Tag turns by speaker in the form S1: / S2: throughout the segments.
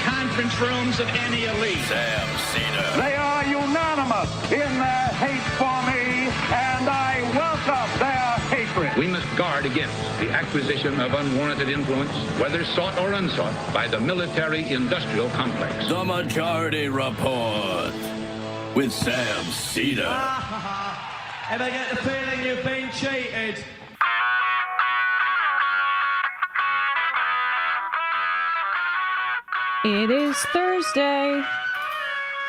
S1: conference rooms of any elite.
S2: Seder.
S3: They are unanimous in their hate for me, and I welcome their hatred.
S4: We must guard against the acquisition of unwarranted influence, whether sought or unsought, by the military-industrial complex.
S2: The Majority Report with Sam Seder.
S5: Ever get the feeling you've been cheated?
S6: It is Thursday,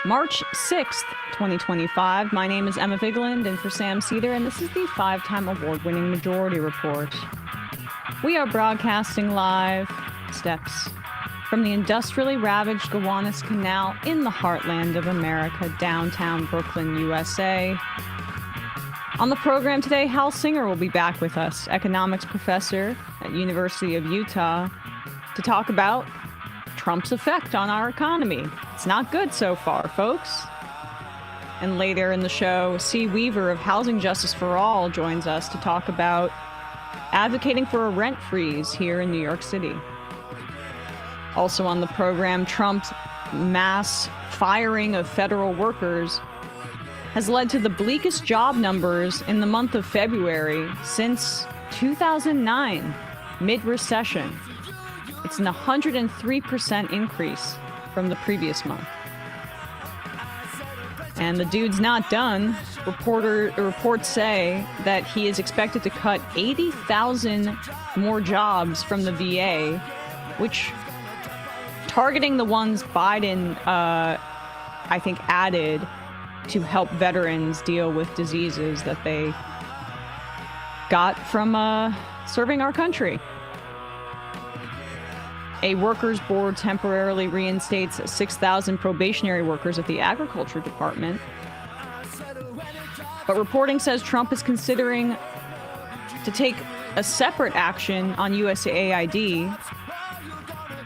S6: March 6th, 2025. My name is Emma Vigeland, and for Sam Seder, and this is the 5-time award-winning Majority Report. We are broadcasting live steps from the industrially ravaged Gowanus Canal in the heartland of America, downtown Brooklyn, USA. On the program today, Hal Singer will be back with us, economics professor at University of Utah, to talk about Trump's effect on our economy. It's not good so far, folks. And later in the show, Cea Weaver of Housing Justice for All joins us to talk about advocating for a rent freeze here in New York City. Also on the program, Trump's mass firing of federal workers has led to the bleakest job numbers in the month of February since 2009, mid-recession. It's an 103% increase from the previous month. And the dude's not done. Reports say that he is expected to cut 80,000 more jobs from the VA, which, targeting the ones Biden, I think, added to help veterans deal with diseases that they got from serving our country. A workers' board temporarily reinstates 6,000 probationary workers at the Agriculture Department. But reporting says Trump is considering to take a separate action on USAID,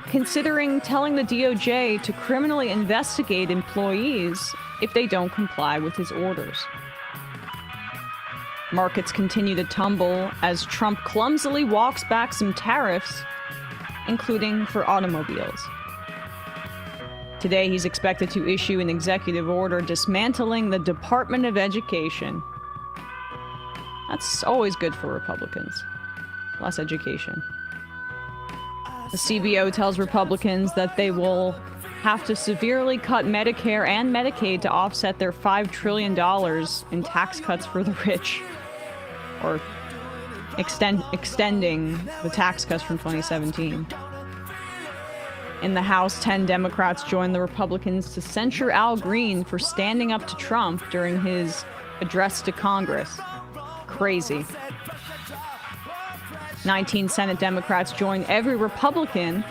S6: considering telling the DOJ to criminally investigate employees if they don't comply with his orders. Markets continue to tumble as Trump clumsily walks back some tariffs, including for automobiles. Today, he's expected to issue an executive order dismantling the Department of Education. That's always good for Republicans. Less education. The CBO tells Republicans that they will have to severely cut Medicare and Medicaid to offset their $5 trillion in tax cuts for the rich, or extending the tax cuts from 2017. In the House, 10 Democrats joined the Republicans to censure Al Green for standing up to Trump during his address to Congress. Crazy. 19 Senate Democrats joined every Republican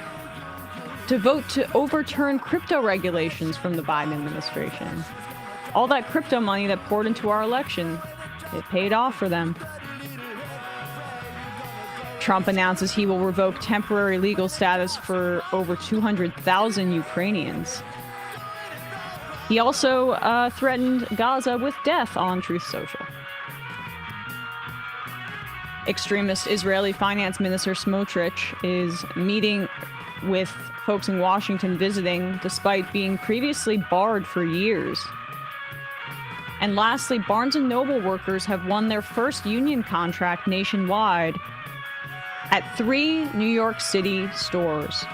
S6: to vote to overturn crypto regulations from the Biden administration. All that crypto money that poured into our election, it paid off for them. Trump announces he will revoke temporary legal status for over 200,000 Ukrainians. He also threatened Gaza with death on Truth Social. Extremist Israeli Finance Minister Smotrich is meeting with folks in Washington visiting, despite being previously barred for years. And lastly, Barnes & Noble workers have won their first union contract nationwide at 3 New York City stores.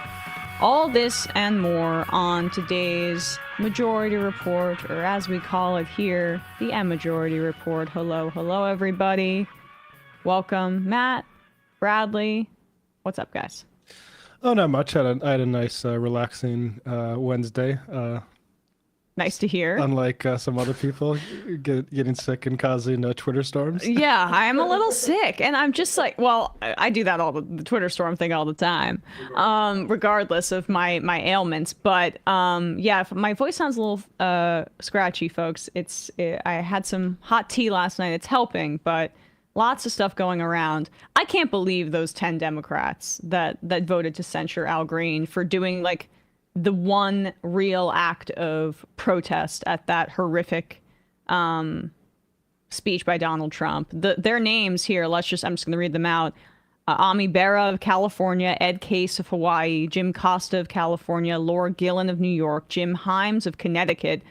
S6: All this and more on today's Majority Report, or as we call it here, the M-Majority Report. Hello, everybody. Welcome, Matt, Bradley. What's up, guys?
S7: Oh, not much. I had a nice, relaxing Wednesday.
S6: Nice to hear.
S7: Unlike some other people getting sick and causing Twitter storms.
S6: Yeah, I'm a little sick, and I'm just like, well, I do that the Twitter storm thing all the time, regardless of my ailments. But yeah, if my voice sounds a little scratchy, folks, I had some hot tea last night. It's helping, but lots of stuff going around. I can't believe those 10 Democrats that voted to censure Al Green for doing like the one real act of protest at that horrific speech by Donald Trump. Their names here, I'm just going to read them out. Ami Bera of California, Ed Case of Hawaii, Jim Costa of California, Laura Gillen of New York, Jim Himes of Connecticut,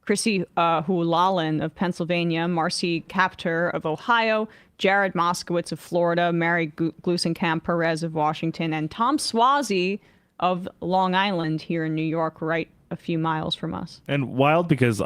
S6: Chrissy Hulalin of Pennsylvania, Marcy Kaptur of Ohio, Jared Moskowitz of Florida, Mary Glusenkamp Perez of Washington, and Tom Swazi of Long Island here in New York, right a few miles from us.
S8: And wild because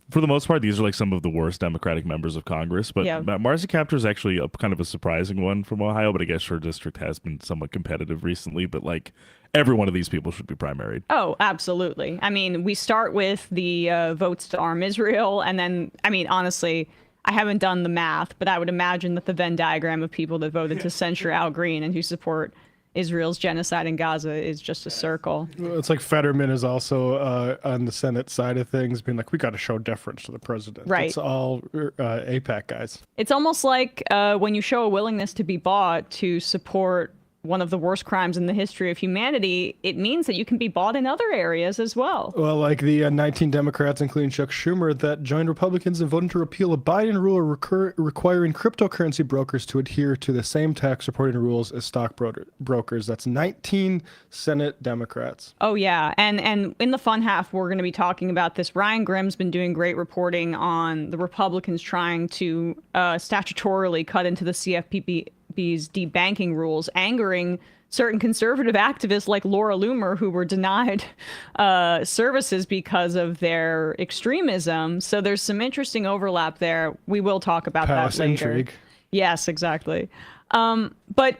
S8: for the most part, these are like some of the worst Democratic members of Congress. But
S6: Yeah.
S8: Marcy Kaptur is actually kind of a surprising one from Ohio, but I guess her district has been somewhat competitive recently. But like every one of these people should be primaried.
S6: Oh, absolutely. I mean, we start with the votes to arm Israel. And then, I mean, honestly, I haven't done the math, but I would imagine that the Venn diagram of people that voted to censure Al Green and who support Israel's genocide in Gaza is just a circle.
S7: It's like Fetterman is also on the Senate side of things, being like, we got to show deference to the president.
S6: Right.
S7: It's all AIPAC guys.
S6: It's almost like when you show a willingness to be bought to support one of the worst crimes in the history of humanity, it means that you can be bought in other areas as well.
S7: Well, like the 19 Democrats, including Chuck Schumer, that joined Republicans in voting to repeal a Biden rule requiring cryptocurrency brokers to adhere to the same tax reporting rules as stock brokers. That's 19 Senate Democrats.
S6: Oh, yeah. And in the fun half, we're going to be talking about this. Ryan Grimm's been doing great reporting on the Republicans trying to statutorily cut into the CFPB's debanking rules, angering certain conservative activists like Laura Loomer, who were denied services because of their extremism. So there's some interesting overlap there. We will talk about that later.
S7: Intrigue.
S6: Yes, exactly. But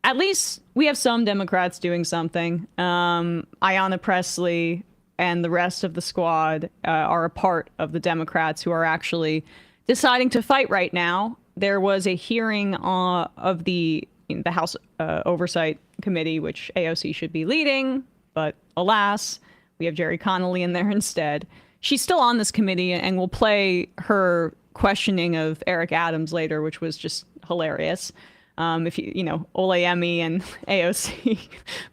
S6: at least we have some Democrats doing something. Ayanna Pressley and the rest of the squad are a part of the Democrats who are actually deciding to fight right now. There was a hearing of the House Oversight Committee, which AOC should be leading, but alas, we have Jerry Connolly in there instead. She's still on this committee, and we'll play her questioning of Eric Adams later, which was just hilarious. If Olayemi and AOC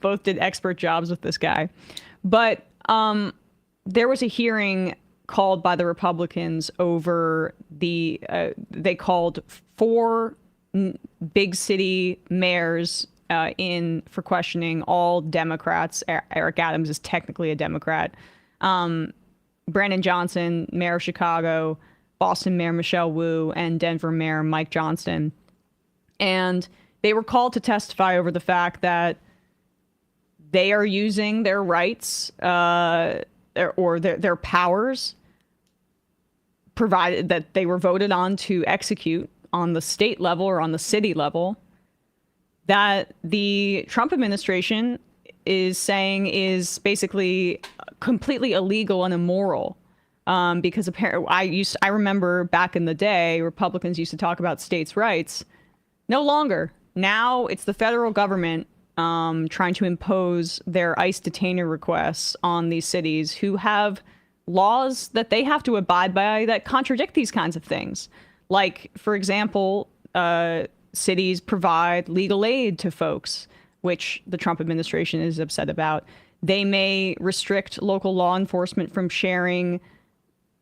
S6: both did expert jobs with this guy. But there was a hearing called by the Republicans over they called 4 big city mayors for questioning all Democrats. Eric Adams is technically a Democrat. Brandon Johnson, mayor of Chicago, Boston Mayor Michelle Wu, and Denver Mayor Mike Johnston. And they were called to testify over the fact that they are using their rights or their powers, provided that they were voted on to execute on the state level or on the city level, that the Trump administration is saying is basically completely illegal and immoral. Because apparently, I remember back in the day, Republicans used to talk about states' rights. No longer. Now it's the federal government trying to impose their ICE detainer requests on these cities who have laws that they have to abide by that contradict these kinds of things. Like, for example, cities provide legal aid to folks, which the Trump administration is upset about. They may restrict local law enforcement from sharing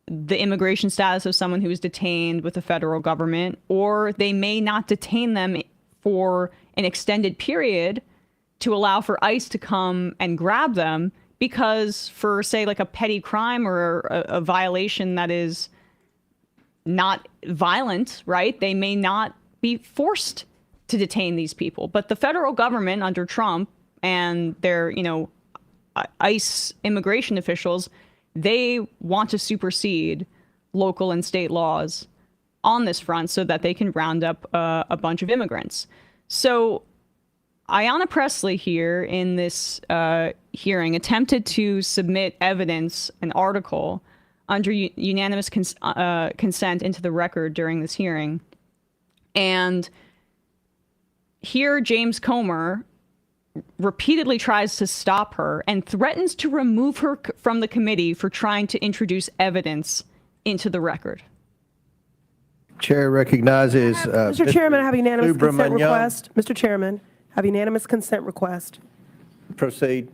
S6: the immigration status of someone who is detained with the federal government, or they may not detain them for an extended period to allow for ICE to come and grab them, because for, say, like a petty crime or a violation that is not violent, right? They may not be forced to detain these people. But the federal government under Trump and their, ICE immigration officials, they want to supersede local and state laws on this front so that they can round up a bunch of immigrants. So Ayanna Pressley here in this hearing attempted to submit evidence, an article, under unanimous consent into the record during this hearing. And here James Comer repeatedly tries to stop her and threatens to remove her from the committee for trying to introduce evidence into the record.
S9: Chair recognizes
S10: Mr. Chairman, I have a unanimous consent
S9: Subramanian.
S10: request. Mr. Chairman, I have a unanimous consent request.
S9: Proceed.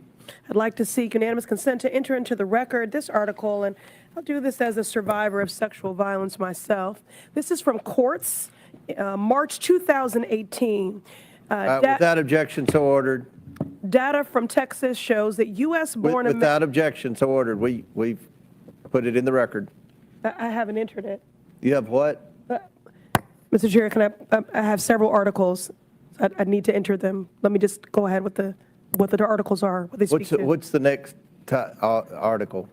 S10: I'd like to seek unanimous consent to enter into the record this article, and I'll do this as a survivor of sexual violence myself. This is from Courts, March 2018.
S9: Without objection, so ordered.
S10: Data from Texas shows that U.S.-born
S9: Without objection, so ordered. We've put it in the record.
S10: I haven't entered it.
S9: You have what?
S10: Mr. Chair, can I have several articles. I need to enter them. Let me just go ahead with what the articles are. What they speak to.
S9: What's the next article?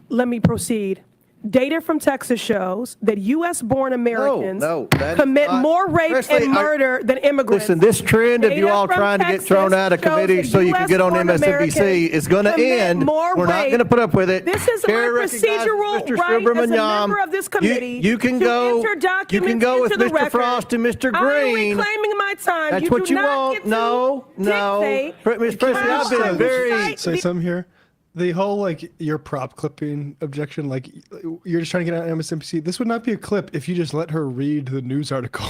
S10: Let me proceed. Data from Texas shows that U.S.-born Americans commit more rape and murder than immigrants.
S9: Listen, this trend of you all trying to get thrown out of committee so you can get on MSNBC is going to end. We're not going to put up with it.
S10: This is my procedural right as a member of this committee.
S9: You can go with Mr. Frost and Mr. Green.
S10: I'm reclaiming my time.
S9: That's what you want. No. Ms. Pressley, I've been very...
S7: Say something here. The whole, your prop clipping objection, you're just trying to get on MSNBC. This would not be a clip if you just let her read the news article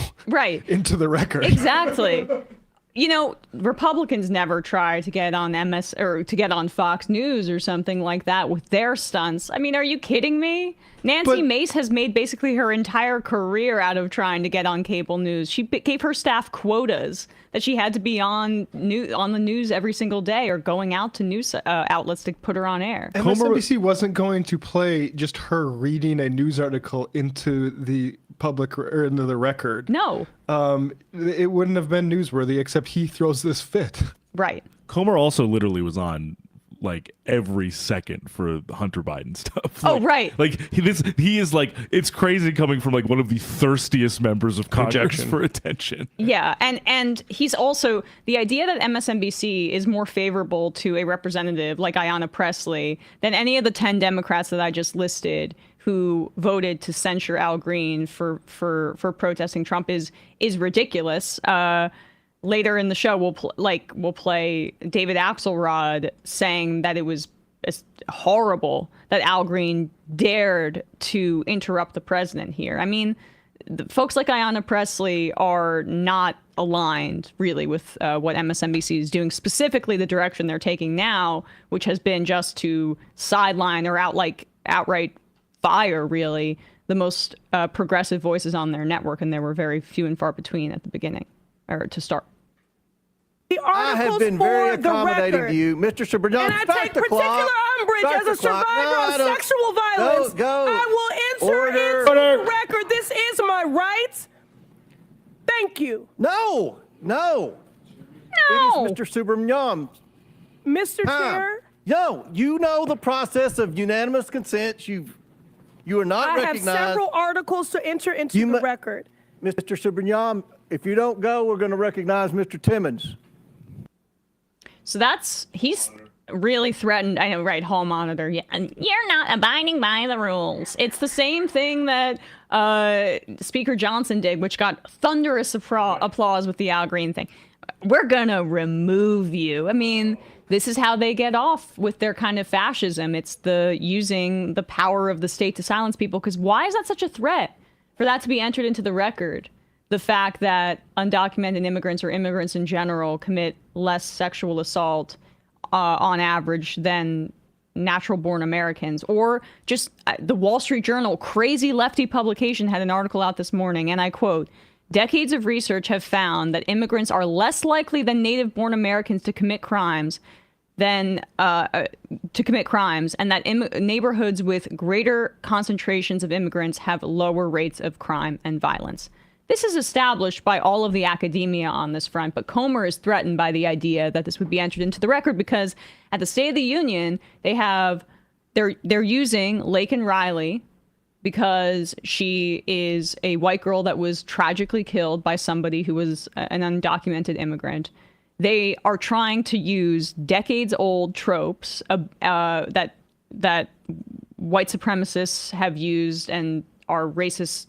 S7: into the record.
S6: Exactly. Republicans never try to get on or to get on Fox News or something like that with their stunts. I mean, are you kidding me? Nancy Mace has made basically her entire career out of trying to get on cable news. She gave her staff quotas that she had to be on the news every single day or going out to news outlets to put her on air.
S7: MSNBC wasn't going to play just her reading a news article into the public or into the record.
S6: No.
S7: It wouldn't have been newsworthy, except he throws this fit.
S6: Right.
S8: Comer also literally was on every second for the Hunter Biden stuff.
S6: Right.
S8: He is it's crazy coming from one of the thirstiest members of Congress for attention.
S6: Yeah, and he's also the idea that MSNBC is more favorable to a representative like Ayanna Pressley than any of the 10 Democrats that I just listed who voted to censure Al Green for protesting Trump is ridiculous. Later in the show, we'll play David Axelrod saying that it was horrible that Al Green dared to interrupt the president here. I mean, folks like Ayanna Pressley are not aligned really with what MSNBC is doing, specifically the direction they're taking now, which has been just to sideline or outright fire really the most progressive voices on their network, and there were very few and far between at the beginning or to start.
S9: I have been very accommodating to you, Mr. Subrajam.
S10: And I take particular umbrage as a survivor of sexual violence. I will insert into the record. This is my right. Thank you.
S9: No. It is Mr. Subrajam.
S10: Mr. Chair.
S9: No, you know the process of unanimous consent. You are not recognized.
S10: I have several articles to enter into the record.
S9: Mr. Subrajam, if you don't go, we're going to recognize Mr. Timmons.
S6: So he's really threatened. I know, right? Hall monitor. Yeah, and you're not abiding by the rules. It's the same thing that Speaker Johnson did, which got thunderous applause with the Al Green thing. We're gonna remove you. I mean, this is how they get off with their kind of fascism. It's using the power of the state to silence people. Because why is that such a threat for that to be entered into the record? The fact that undocumented immigrants or immigrants in general commit less sexual assault on average than natural-born Americans. Or just the Wall Street Journal, crazy lefty publication, had an article out this morning, and I quote, "Decades of research have found that immigrants are less likely than native-born Americans to commit crimes and that neighborhoods with greater concentrations of immigrants have lower rates of crime and violence." This is established by all of the academia on this front, but Comer is threatened by the idea that this would be entered into the record because at the State of the Union, they're using Laken Riley because she is a white girl that was tragically killed by somebody who was an undocumented immigrant. They are trying to use decades-old tropes that white supremacists have used and our racist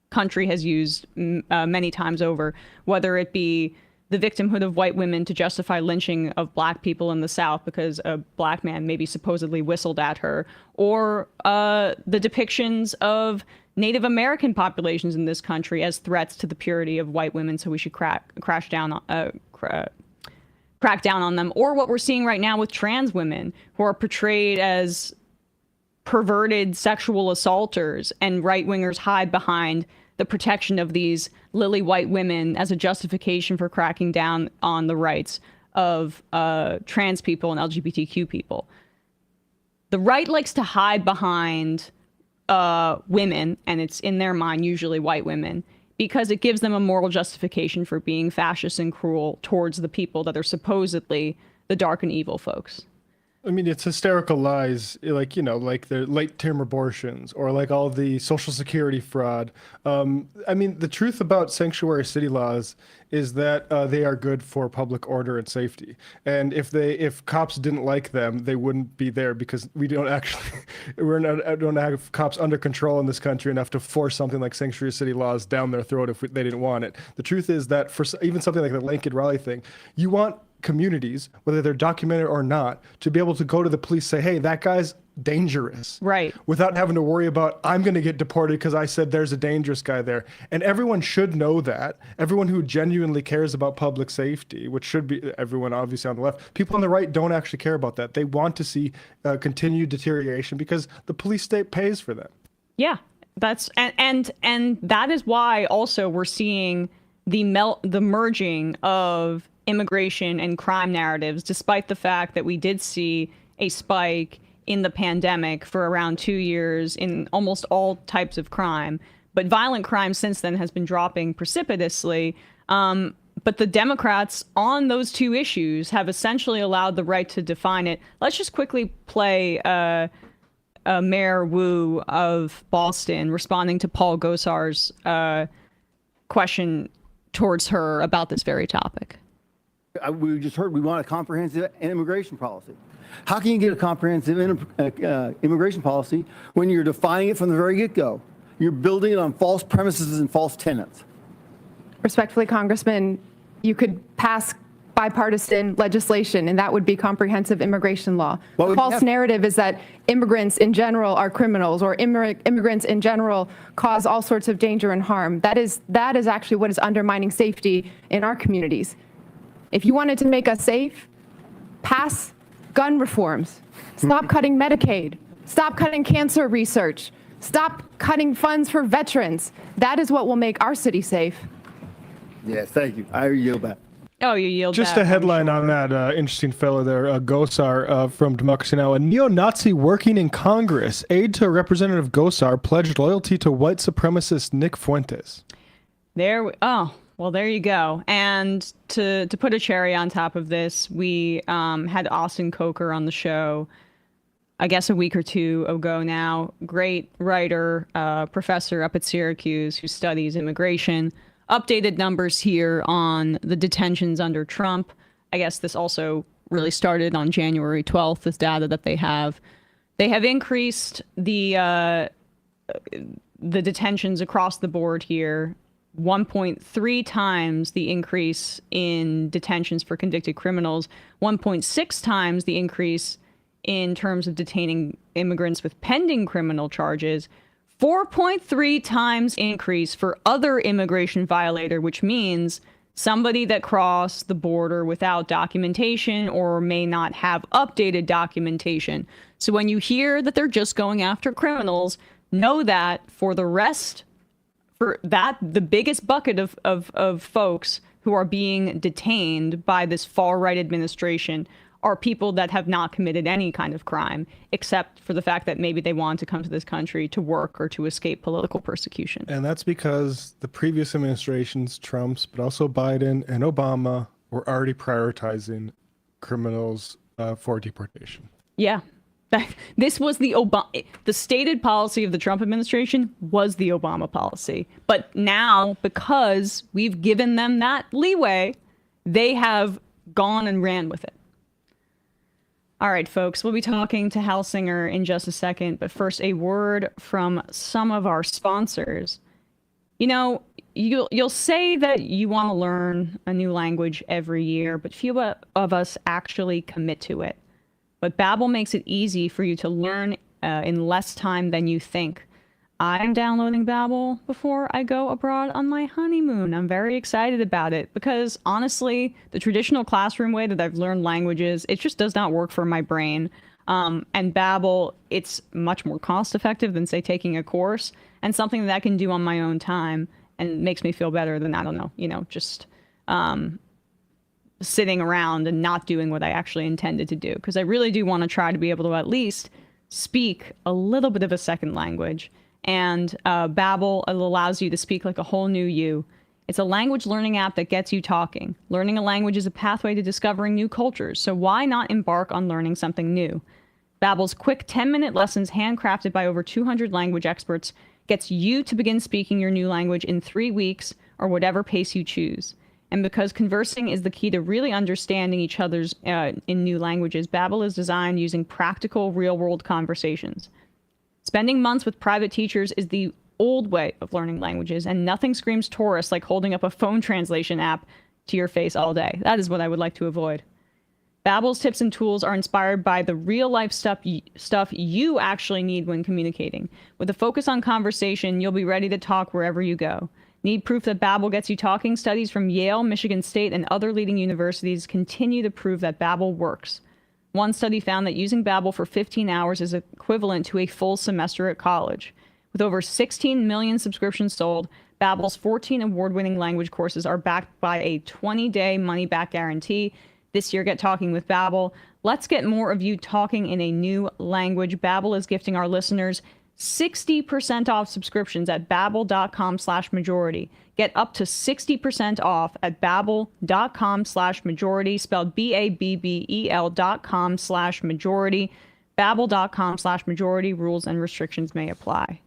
S6: country has used many times over, whether it be the victimhood of white women to justify lynching of black people in the South because a black man maybe supposedly whistled at her, or the depictions of Native American populations in this country as threats to the purity of white women, so we should crack down on them, or what we're seeing right now with trans women who are portrayed as perverted sexual assaulters, and right-wingers hide behind the protection of these lily white women as a justification for cracking down on the rights of trans people and LGBTQ people. The right likes to hide behind women, and it's in their mind usually white women, because it gives them a moral justification for being fascist and cruel towards the people that are supposedly the dark and evil folks.
S7: I mean, it's hysterical lies, like the late-term abortions or like all the Social Security fraud. I mean, the truth about sanctuary city laws is that they are good for public order and safety. And if cops didn't like them, they wouldn't be there, because we don't have cops under control in this country enough to force something like sanctuary city laws down their throat if they didn't want it. The truth is that for even something like the Lincoln Raleigh thing, you want communities, whether they're documented or not, to be able to go to the police, say, hey, that guy's dangerous,
S6: right,
S7: without having to worry about, I'm going to get deported because I said there's a dangerous guy there. And everyone should know that. Everyone who genuinely cares about public safety, which should be everyone obviously on the left, people on the right don't actually care about that. They want to see continued deterioration because the police state pays for them.
S6: Yeah, that's and that is why also we're seeing the merging of immigration and crime narratives, despite the fact that we did see a spike in the pandemic for around 2 years in almost all types of crime. But violent crime since then has been dropping precipitously. But the Democrats on those two issues have essentially allowed the right to define it. Let's just quickly play Mayor Wu of Boston responding to Paul Gosar's question towards her about this very topic.
S11: We just heard we want a comprehensive immigration policy. How can you get a comprehensive immigration policy when you're defining it from the very get-go? You're building it on false premises and false tenets.
S12: Respectfully, Congressman, you could pass bipartisan legislation, and that would be comprehensive immigration law. The false narrative is that immigrants in general are criminals, or immigrants in general cause all sorts of danger and harm. That is actually what is undermining safety in our communities. If you wanted to make us safe, pass gun reforms. Stop cutting Medicaid. Stop cutting cancer research. Stop cutting funds for veterans. That is what will make our city safe.
S11: Yes, thank you. I yield back.
S6: Oh, you yield
S7: Just
S6: back.
S7: a headline on that interesting fellow there, Gosar from Democracy Now! A neo-Nazi working in Congress. Aide to Representative Gosar pledged loyalty to white supremacist Nick Fuentes.
S6: Well, there you go. And to put a cherry on top of this, we had Austin Coker on the show, I guess a week or two ago now. Great writer, professor up at Syracuse who studies immigration. Updated numbers here on the detentions under Trump. I guess this also really started on January 12th, this data that they have. They have increased the detentions across the board here. 1.3 times the increase in detentions for convicted criminals, 1.6 times the increase in terms of detaining immigrants with pending criminal charges, 4.3 times increase for other immigration violator, which means somebody that crossed the border without documentation or may not have updated documentation. So when you hear that they're just going after criminals, know that the biggest bucket of folks who are being detained by this far-right administration are people that have not committed any kind of crime, except for the fact that maybe they want to come to this country to work or to escape political persecution.
S7: And that's because the previous administrations, Trump's, but also Biden and Obama, were already prioritizing criminals for deportation.
S6: Yeah. This was the stated policy of the Trump administration was the Obama policy. But now, because we've given them that leeway, they have gone and ran with it. All right, folks, we'll be talking to Hal Singer in just a second. But first, a word from some of our sponsors. You know, you'll say that you want to learn a new language every year, but few of us actually commit to it. But Babbel makes it easy for you to learn in less time than you think. I'm downloading Babbel before I go abroad on my honeymoon. I'm very excited about it because, honestly, the traditional classroom way that I've learned languages, it just does not work for my brain. And Babbel, it's much more cost effective than, say, taking a course, and something that I can do on my own time and makes me feel better than, I don't know, just sitting around and not doing what I actually intended to do. Because I really do want to try to be able to at least speak a little bit of a second language. And Babbel allows you to speak like a whole new you. It's a language learning app that gets you talking. Learning a language is a pathway to discovering new cultures, so why not embark on learning something new? Babbel's quick 10-minute lessons, handcrafted by over 200 language experts, gets you to begin speaking your new language in 3 weeks or whatever pace you choose. And because conversing is the key to really understanding each other's in new languages, Babbel is designed using practical, real-world conversations. Spending months with private teachers is the old way of learning languages, and nothing screams tourist like holding up a phone translation app to your face all day. That is what I would like to avoid. Babbel's tips and tools are inspired by the real-life stuff you actually need when communicating. With a focus on conversation, you'll be ready to talk wherever you go. Need proof that Babbel gets you talking? Studies from Yale, Michigan State, and other leading universities continue to prove that Babbel works. One study found that using Babbel for 15 hours is equivalent to a full semester at college. With over 16 million subscriptions sold, Babbel's 14 award-winning language courses are backed by a 20-day money-back guarantee. This year, get talking with Babbel. Let's get more of you talking in a new language. Babbel is gifting our listeners 60% off subscriptions at babbel.com/majority. Get up to 60% off at babbel.com/majority, spelled BABBEL.com/majority. Babbel.com/majority. Rules and restrictions may apply.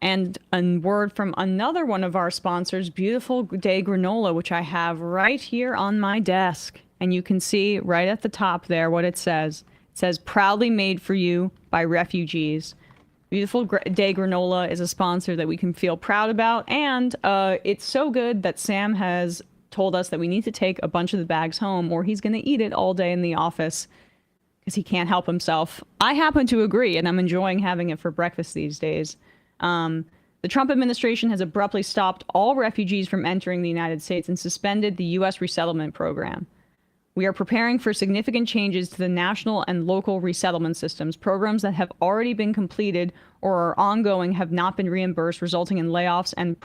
S6: And a word from another one of our sponsors, Beautiful Day Granola, which I have right here on my desk. And you can see right at the top there what it says. It says, proudly made for you by refugees. Beautiful Day Granola is a sponsor that we can feel proud about. And it's so good that Sam has told us that we need to take a bunch of the bags home, or he's going to eat it all day in the office because he can't help himself. I happen to agree, and I'm enjoying having it for breakfast these days. The Trump administration has abruptly stopped all refugees from entering the United States and suspended the U.S. resettlement program. We are preparing for significant changes to the national and local resettlement systems. Programs that have already been completed or are ongoing have not been reimbursed, resulting in layoffs and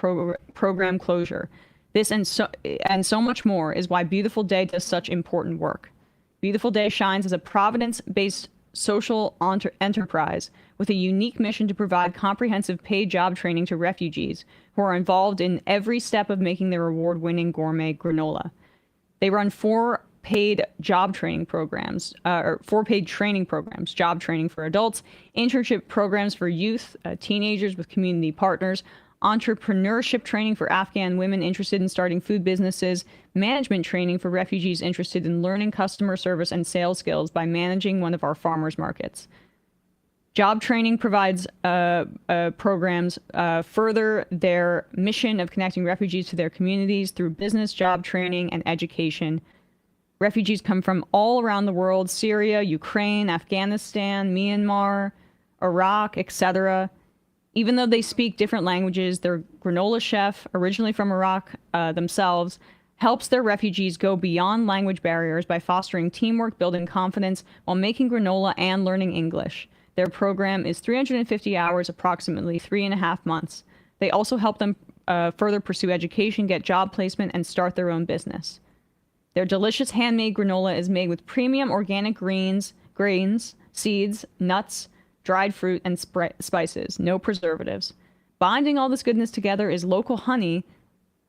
S6: program closure. This and so much more is why Beautiful Day does such important work. Beautiful Day shines as a Providence-based social enterprise with a unique mission to provide comprehensive paid job training to refugees who are involved in every step of making their award-winning gourmet granola. They run 4 paid training programs, job training for adults, internship programs for youth, teenagers with community partners, entrepreneurship training for Afghan women interested in starting food businesses, management training for refugees interested in learning customer service and sales skills by managing one of our farmers markets. Job training provides programs further their mission of connecting refugees to their communities through business, job training, and education. Refugees come from all around the world: Syria, Ukraine, Afghanistan, Myanmar, Iraq, etc. Even though they speak different languages, their granola chef, originally from Iraq themselves, helps their refugees go beyond language barriers by fostering teamwork, building confidence, while making granola and learning English. Their program is 350 hours, approximately 3.5 months. They also help them further pursue education, get job placement, and start their own business. Their delicious handmade granola is made with premium organic grains, seeds, nuts, dried fruit, and spices. No preservatives. Binding all this goodness together is local honey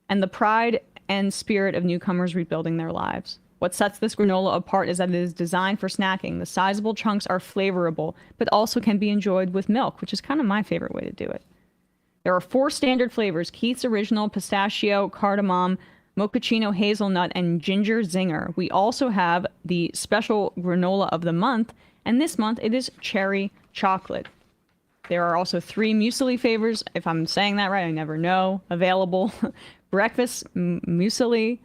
S6: and the pride and spirit of newcomers rebuilding their lives. What sets this granola apart is that it is designed for snacking. The sizable chunks are flavorable, but also can be enjoyed with milk, which is kind of my favorite way to do it. There are 4 standard flavors: Keith's Original, Pistachio, Cardamom, Mochaccino, Hazelnut, and Ginger Zinger. We also have the special granola of the month, and this month it is Cherry Chocolate. There are also 3 muesli flavors, if I'm saying that right, I never know, available. Breakfast muesli,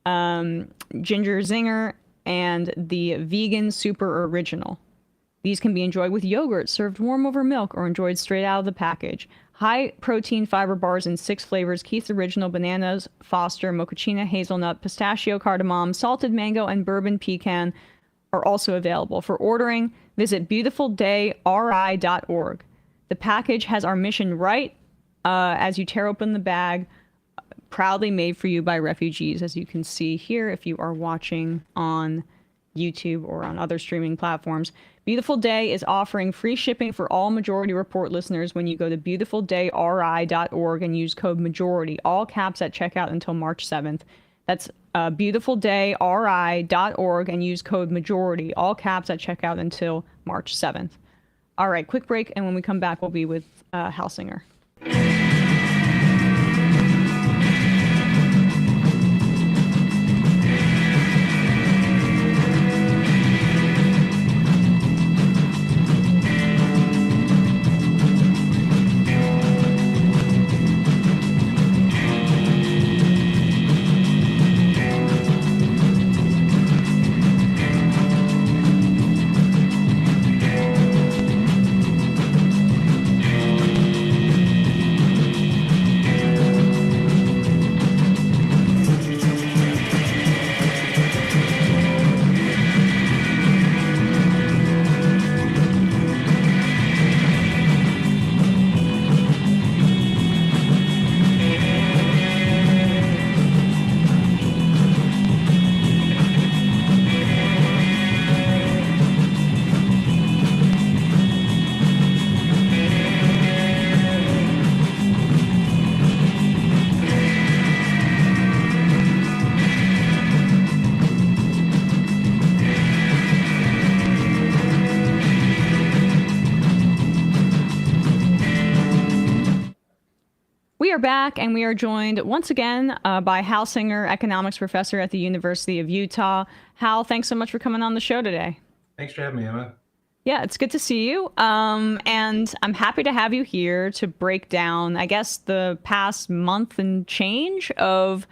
S6: Ginger Zinger, and the Vegan Super Original. These can be enjoyed with yogurt, served warm over milk, or enjoyed straight out of the package. High protein fiber bars in 6 flavors: Keith's Original, Bananas, Foster, Mochaccino, Hazelnut, Pistachio, Cardamom, Salted Mango, and Bourbon Pecan. are also available. For ordering, visit beautifuldayri.org. The package has our mission right as you tear open the bag, proudly made for you by refugees, as you can see here if you are watching on YouTube or on other streaming platforms. Beautiful Day is offering free shipping for all Majority Report listeners when you go to beautifuldayri.org and use code MAJORITY, all caps at checkout until March 7th. That's beautifuldayri.org and use code MAJORITY, all caps at checkout until March 7th. All right, quick break, and when we come back, we'll be with Hal Singer. We are back, and we are joined once again by Hal Singer, economics professor at the University of Utah. Hal, thanks so much for coming on the show today.
S13: Thanks for having me, Emma.
S6: Yeah, it's good to see you. And I'm happy to have you here to break down, I guess, the past month and change of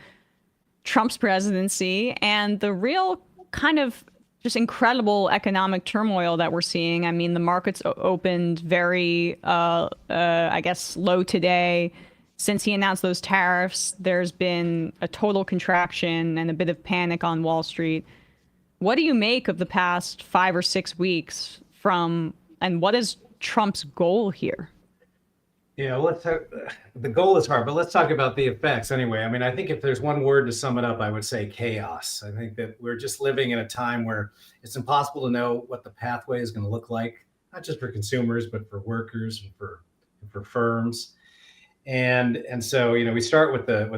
S6: Trump's presidency and the real kind of just incredible economic turmoil that we're seeing. I mean, the markets opened very, I guess, low today. Since he announced those tariffs, there's been a total contraction and a bit of panic on Wall Street. What do you make of the past 5 or 6 weeks and what is Trump's goal here?
S13: Yeah, let's talk, the goal is hard, but let's talk about the effects anyway. I mean, I think if there's one word to sum it up, I would say chaos. I think that we're just living in a time where it's impossible to know what the pathway is going to look like, not just for consumers, but for workers and for firms. And so, you know, we start with the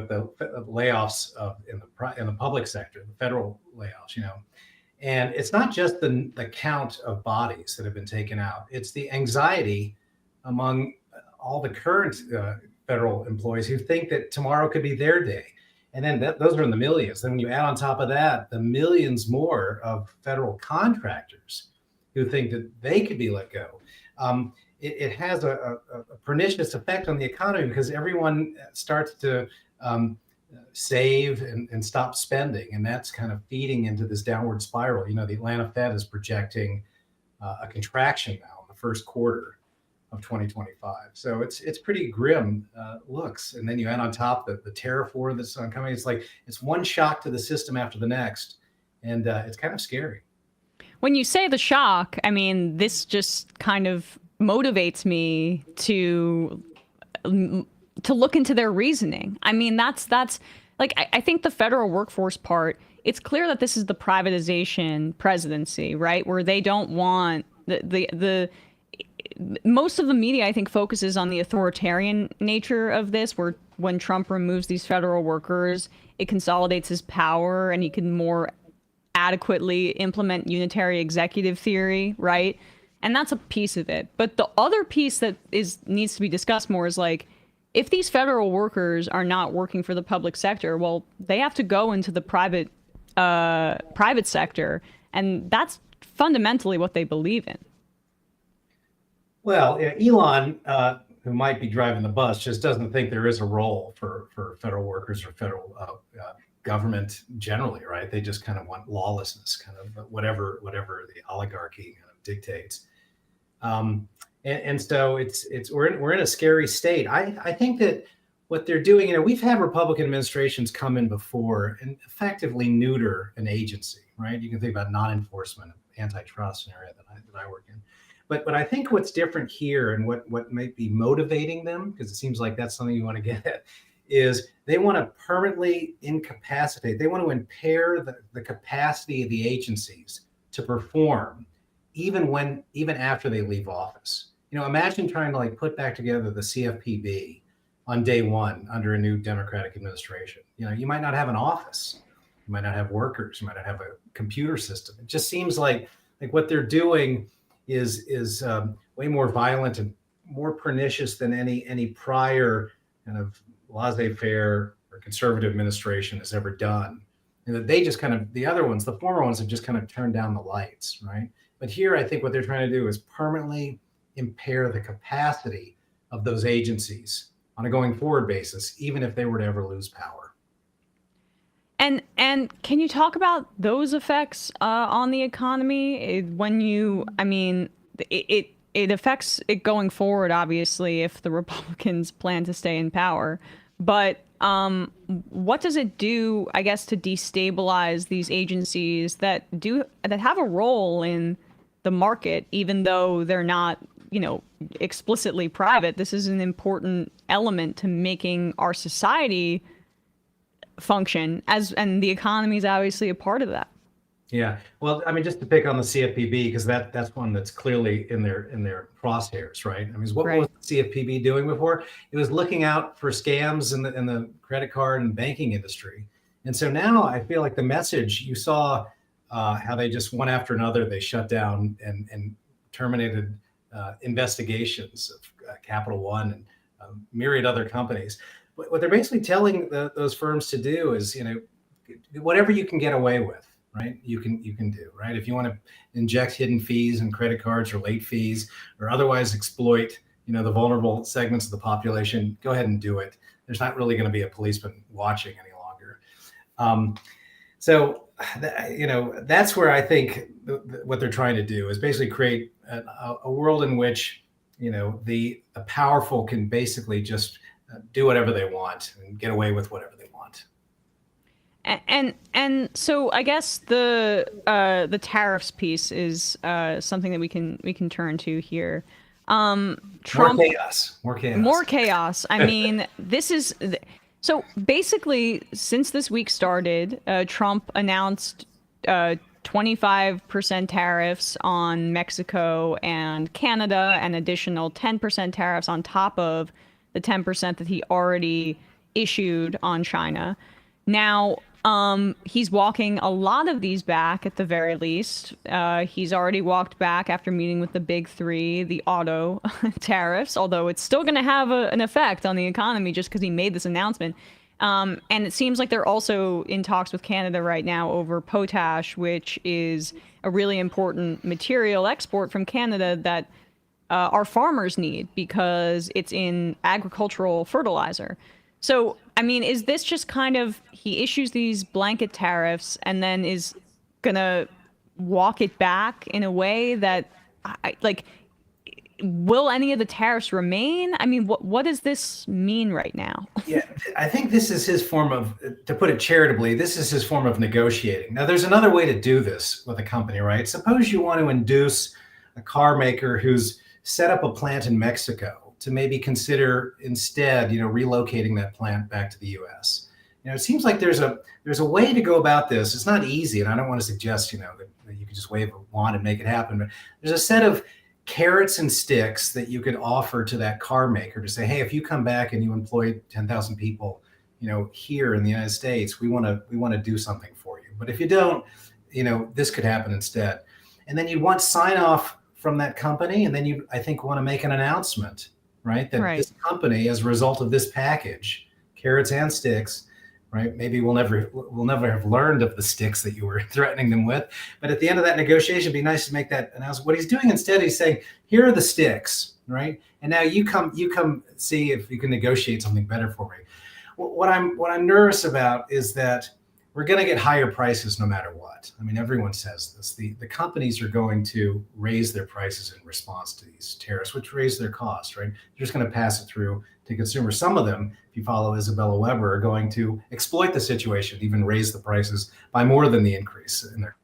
S13: layoffs in the public sector, the federal layoffs, you know, and it's not just the count of bodies that have been taken out. It's the anxiety among all the current federal employees who think that tomorrow could be their day. And then those are in the millions. Then when you add on top of that, the millions more of federal contractors who think that they could be let go. It has a pernicious effect on the economy because everyone starts to save and stop spending. And that's kind of feeding into this downward spiral. You know, the Atlanta Fed is projecting a contraction now in the first quarter of 2025. So it's pretty grim looks. And then you add on top the tariff war that's coming. It's like it's one shock to the system after the next. And it's kind of scary.
S6: When you say the shock, I mean, this just kind of motivates me to look into their reasoning. I mean, that's like, I think the federal workforce part, it's clear that this is the privatization presidency, right? Where they don't want the most of the media, I think, focuses on the authoritarian nature of this, where when Trump removes these federal workers, it consolidates his power and he can more adequately implement unitary executive theory, right? And that's a piece of it. But the other piece that needs to be discussed more is like, if these federal workers are not working for the public sector, well, they have to go into the private sector. And that's fundamentally what they believe in.
S13: Well, Elon, who might be driving the bus, just doesn't think there is a role for federal workers or federal government generally, right? They just kind of want lawlessness, kind of whatever the oligarchy kind of dictates. And so we're in a scary state. I think that what they're doing, you know, we've had Republican administrations come in before and effectively neuter an agency. right? You can think about non-enforcement, antitrust, an area that I work in. But I think what's different here and what might be motivating them, because it seems like that's something you want to get at, is they want to permanently incapacitate. They want to impair the capacity of the agencies to perform, even after they leave office. Imagine trying to put back together the CFPB on day one under a new Democratic administration. You might not have an office, you might not have workers, you might not have a computer system. It just seems like what they're doing is way more violent and more pernicious than any prior kind of laissez-faire or conservative administration has ever done. And that they just the former ones have just kind of turned down the lights, right? But here, I think what they're trying to do is permanently impair the capacity of those agencies on a going forward basis, even if they were to ever lose power.
S6: And can you talk about those effects on the economy? It affects it going forward, obviously, if the Republicans plan to stay in power. But what does it do, I guess, to destabilize these agencies that have a role in the market, even though they're not, explicitly private? This is an important element to making our society function, and the economy is obviously a part of that.
S13: Yeah, well, just to pick on the CFPB, because that's one that's clearly in their crosshairs, right? What was the CFPB doing before? It was looking out for scams in the credit card and banking industry. And so now I feel like the message, you saw how they just one after another, they shut down and terminated investigations of Capital One and myriad other companies. What they're basically telling those firms to do is, whatever you can get away with, right? You can do, right? If you want to inject hidden fees and credit cards or late fees or otherwise exploit, the vulnerable segments of the population, go ahead and do it. There's not really going to be a policeman watching any longer. That's where I think what they're trying to do is basically create a world in which, the powerful can basically just do whatever they want and get away with whatever they want.
S6: And so I guess the tariffs piece is something that we can turn to here. Trump,
S13: more chaos.
S6: More chaos. This is so basically, since this week started, Trump announced 25% tariffs on Mexico and Canada, and additional 10% tariffs on top of the 10% that he already issued on China. Now, he's walking a lot of these back at the very least. He's already walked back after meeting with the big three, the auto tariffs, although it's still going to have an effect on the economy just because he made this announcement. And it seems like they're also in talks with Canada right now over potash, which is a really important material export from Canada that our farmers need because it's in agricultural fertilizer. So, is this just kind of, he issues these blanket tariffs and then is going to walk it back in a way that, will any of the tariffs remain? What does this mean right now?
S13: Yeah, I think this is his form of, to put it charitably, this is his form of negotiating. Now, there's another way to do this with a company, right? Suppose you want to induce a car maker who's set up a plant in Mexico to maybe consider instead, relocating that plant back to the U.S. It seems like there's a way to go about this. It's not easy, and I don't want to suggest, that you can just wave a wand and make it happen. But there's a set of carrots and sticks that you could offer to that car maker to say, hey, if you come back and you employ 10,000 people, here in the United States, we want to do something for you. But if you don't, this could happen instead. And then you want sign off from that company, and then you, I think, want to make an announcement. Right, that this company, as a result of this package, carrots and sticks, right? Maybe we'll never have learned of the sticks that you were threatening them with. But at the end of that negotiation, it'd be nice to make that announcement. What he's doing instead, he's saying, "Here are the sticks, right? And now you come see if you can negotiate something better for me." What I'm nervous about is that we're going to get higher prices no matter what. Everyone says this. The companies are going to raise their prices in response to these tariffs, which raise their costs, right? They're just going to pass it through to consumers. Some of them, if you follow Isabella Weber, are going to exploit the situation, even raise the prices by more than the increase in their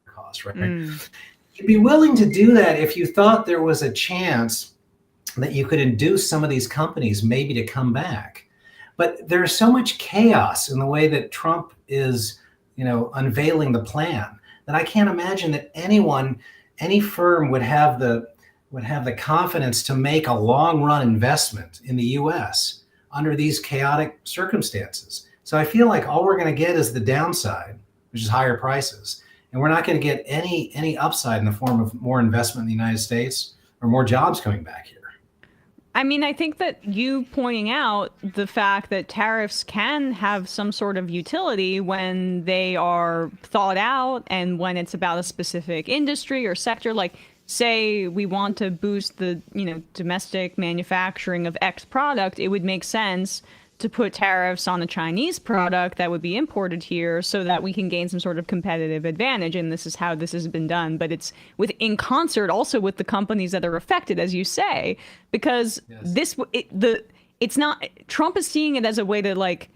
S13: laws, right? You'd be willing to do that if you thought there was a chance that you could induce some of these companies maybe to come back. But there's so much chaos in the way that Trump is, unveiling the plan that I can't imagine that any firm would have the confidence to make a long-run investment in the U.S. under these chaotic circumstances. So I feel like all we're going to get is the downside, which is higher prices, and we're not going to get any upside in the form of more investment in the United States or more jobs coming back here.
S6: I mean, I think that you pointing out the fact that tariffs can have some sort of utility when they are thought out and when it's about a specific industry or sector, like say we want to boost the, domestic manufacturing of X product, it would make sense to put tariffs on a Chinese product that would be imported here so that we can gain some sort of competitive advantage. And this is how this has been done. But it's in concert also with the companies that are affected, as you say, because it's not, Trump is seeing it as a way to like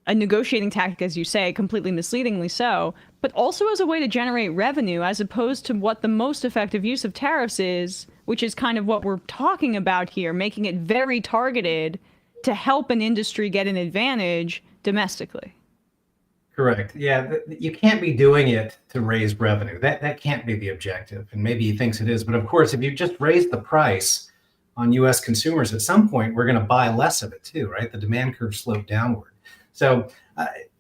S6: a negotiating tactic, as you say, completely misleadingly so, but also as a way to generate revenue, as opposed to what the most effective use of tariffs is, which is kind of what we're talking about here, making it very targeted to help an industry get an advantage domestically.
S13: Correct. Yeah, you can't be doing it to raise revenue. That can't be the objective. And maybe he thinks it is. But of course, if you just raise the price on U.S. consumers, at some point, we're going to buy less of it too, right? The demand curve sloped downward. So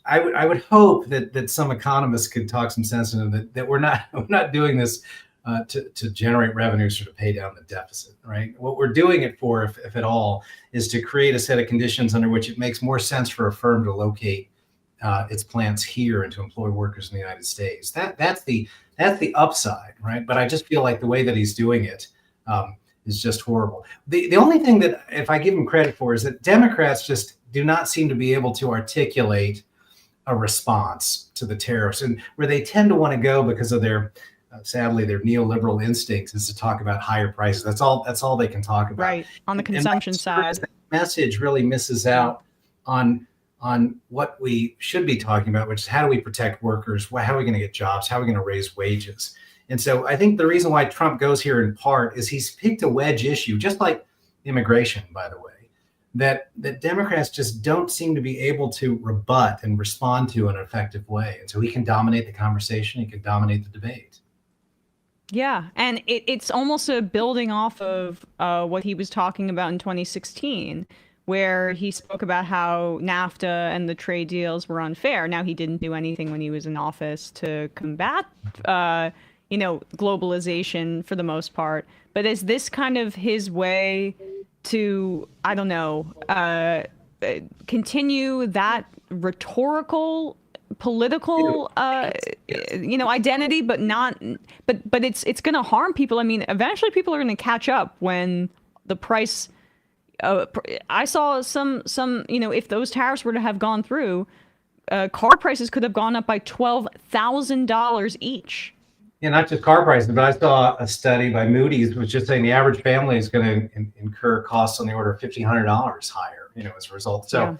S13: I would hope that some economists could talk some sense into that we're not doing this to generate revenues or to pay down the deficit, right? What we're doing it for, if at all, is to create a set of conditions under which it makes more sense for a firm to locate its plants here and to employ workers in the United States. That's the upside, right? But I just feel like the way that he's doing it is just horrible. The only thing that, if I give him credit for, is that Democrats just do not seem to be able to articulate a response to the tariffs, and where they tend to want to go because of their sadly, their neoliberal instincts is to talk about higher prices. That's all they can talk about.
S6: Right, on the consumption side.
S13: The message really misses out on what we should be talking about, which is how do we protect workers? How are we going to get jobs? How are we going to raise wages? And so I think the reason why Trump goes here in part is he's picked a wedge issue, just like immigration, by the way, that Democrats just don't seem to be able to rebut and respond to in an effective way. And so he can dominate the conversation. He can dominate the debate.
S6: Yeah, and it's almost a building off of what he was talking about in 2016, where he spoke about how NAFTA and the trade deals were unfair. Now, he didn't do anything when he was in office to combat, globalization for the most part. But is this kind of his way to, I don't know, continue that rhetorical political identity, but it's going to harm people. I mean, eventually people are going to catch up when the price I saw some if those tariffs were to have gone through, car prices could have gone up by $12,000 each.
S13: Yeah, not just car prices, but I saw a study by Moody's which just saying the average family is going to incur costs on the order of $1,500 higher, as a result. So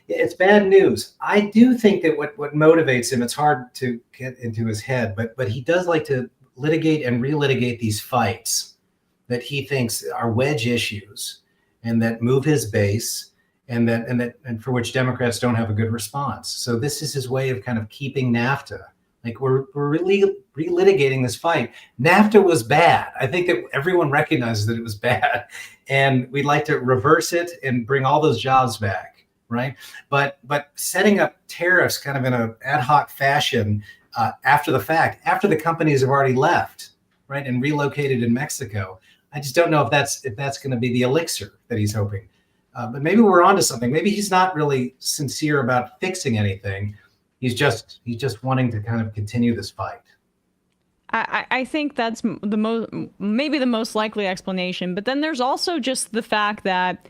S13: it's bad news. I do think that what motivates him, it's hard to get into his head, but he does like to litigate and relitigate these fights that he thinks are wedge issues and that move his base and for which Democrats don't have a good response. So this is his way of kind of keeping NAFTA. Like we're really relitigating this fight. NAFTA was bad. I think that everyone recognizes that it was bad, and we'd like to reverse it and bring all those jobs back, right? But setting up tariffs kind of in an ad hoc fashion after the fact, after the companies have already left, right, and relocated in Mexico, I just don't know if that's going to be the elixir that he's hoping. But maybe we're onto something. Maybe he's not really sincere about fixing anything. He's just wanting to kind of continue this fight.
S6: I think that's maybe the most likely explanation. But then there's also just the fact that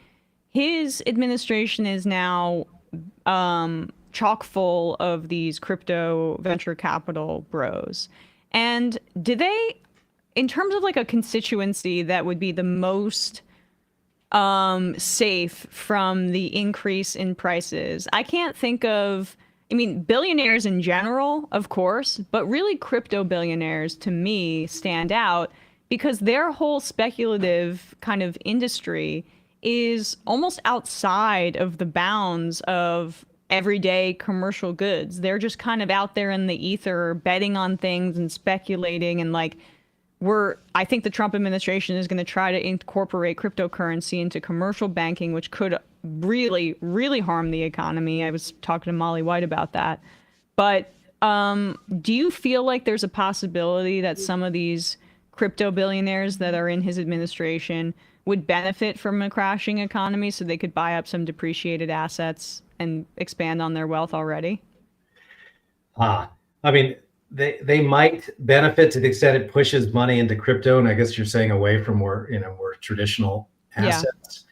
S6: his administration is now chock full of these crypto venture capital bros. And do they, in terms of like a constituency that would be the most safe from the increase in prices, I can't think of I mean, billionaires in general, of course, but really crypto billionaires to me stand out because their whole speculative kind of industry is almost outside of the bounds of everyday commercial goods. They're just kind of out there in the ether, betting on things and speculating. And like, I think the Trump administration is going to try to incorporate cryptocurrency into commercial banking, which could really, really harm the economy. I was talking to Molly White about that. But do you feel like there's a possibility that some of these crypto billionaires that are in his administration would benefit from a crashing economy so they could buy up some depreciated assets and expand on their wealth already?
S13: I mean, they might benefit to the extent it pushes money into crypto, and I guess you're saying away from more traditional assets.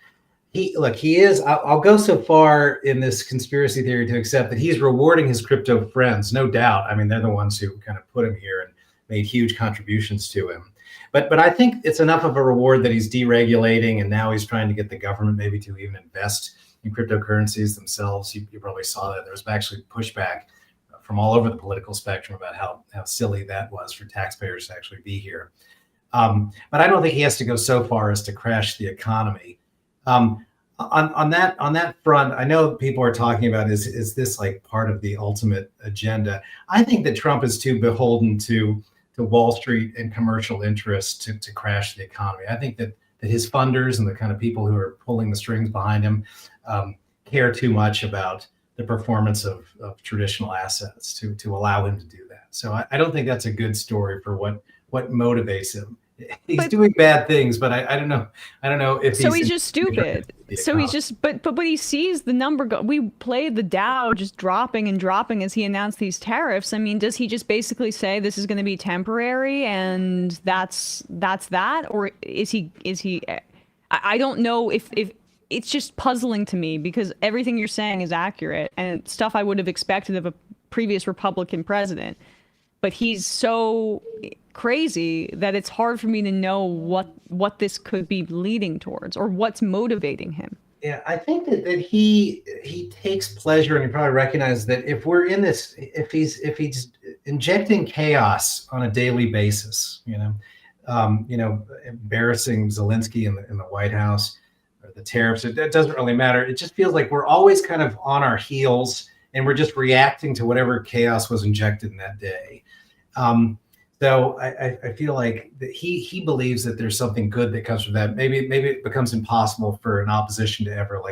S13: He is. I'll go so far in this conspiracy theory to accept that he's rewarding his crypto friends, no doubt. I mean, they're the ones who kind of put him here and made huge contributions to him. But I think it's enough of a reward that he's deregulating, and now he's trying to get the government maybe to even invest in cryptocurrencies themselves. You probably saw that there was actually pushback from all over the political spectrum about how silly that was for taxpayers to actually be here. But I don't think he has to go so far as to crash the economy. On that front, I know people are talking about is this like part of the ultimate agenda? I think that Trump is too beholden to Wall Street and commercial interests to crash the economy. I think that his funders and the kind of people who are pulling the strings behind him care too much about the performance of traditional assets to allow him to do that. So I don't think that's a good story for what motivates him. He's doing bad things, but I don't know. I don't know if
S6: he's just stupid. So he's just, but he sees the number go. We played the Dow just dropping and dropping as he announced these tariffs. I mean, does he just basically say this is going to be temporary and that's that, or is he? I don't know if it's just puzzling to me because everything you're saying is accurate and stuff I would have expected of a previous Republican president. But he's so crazy that it's hard for me to know what this could be leading towards or what's motivating him.
S13: Yeah, I think that he takes pleasure, and he probably recognizes that if we're in this, if he's injecting chaos on a daily basis, embarrassing Zelensky in the White House, or the tariffs, it doesn't really matter. It just feels like we're always kind of on our heels, and we're just reacting to whatever chaos was injected in that day. So I feel like that he believes that there's something good that comes from that. Maybe it becomes impossible for an opposition to ever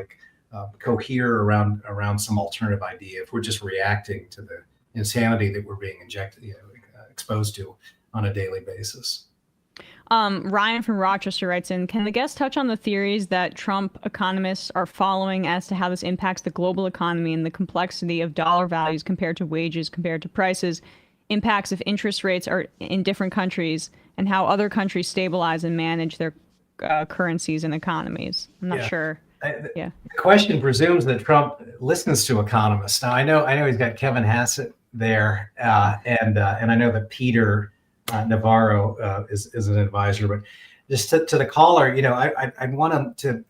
S13: cohere around some alternative idea if we're just reacting to the insanity that we're being exposed to on a daily basis.
S6: Ryan from Rochester writes in, can the guest touch on the theories that Trump economists are following as to how this impacts the global economy and the complexity of dollar values compared to wages, compared to prices, impacts if interest rates are in different countries, and how other countries stabilize and manage their currencies and economies? I'm not sure.
S13: The question presumes that Trump listens to economists. Now, I know he's got Kevin Hassett there, and I know that Peter Navarro is an advisor, but just to the caller, I'd want him to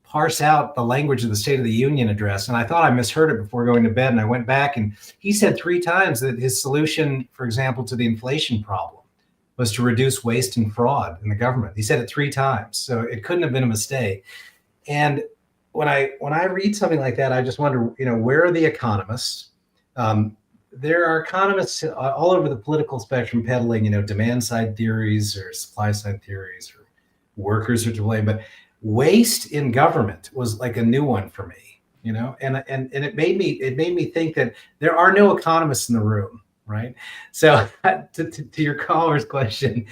S13: parse out the language of the State of the Union address. And I thought I misheard it before going to bed, and I went back, and he said 3 times that his solution, for example, to the inflation problem was to reduce waste and fraud in the government. He said it 3 times, so it couldn't have been a mistake. And when I read something like that, I just wonder, where are the economists? There are economists all over the political spectrum peddling, demand side theories or supply side theories, or workers are to blame. But waste in government was like a new one for me, and it made me think that there are no economists in the room, right? So to your caller's question,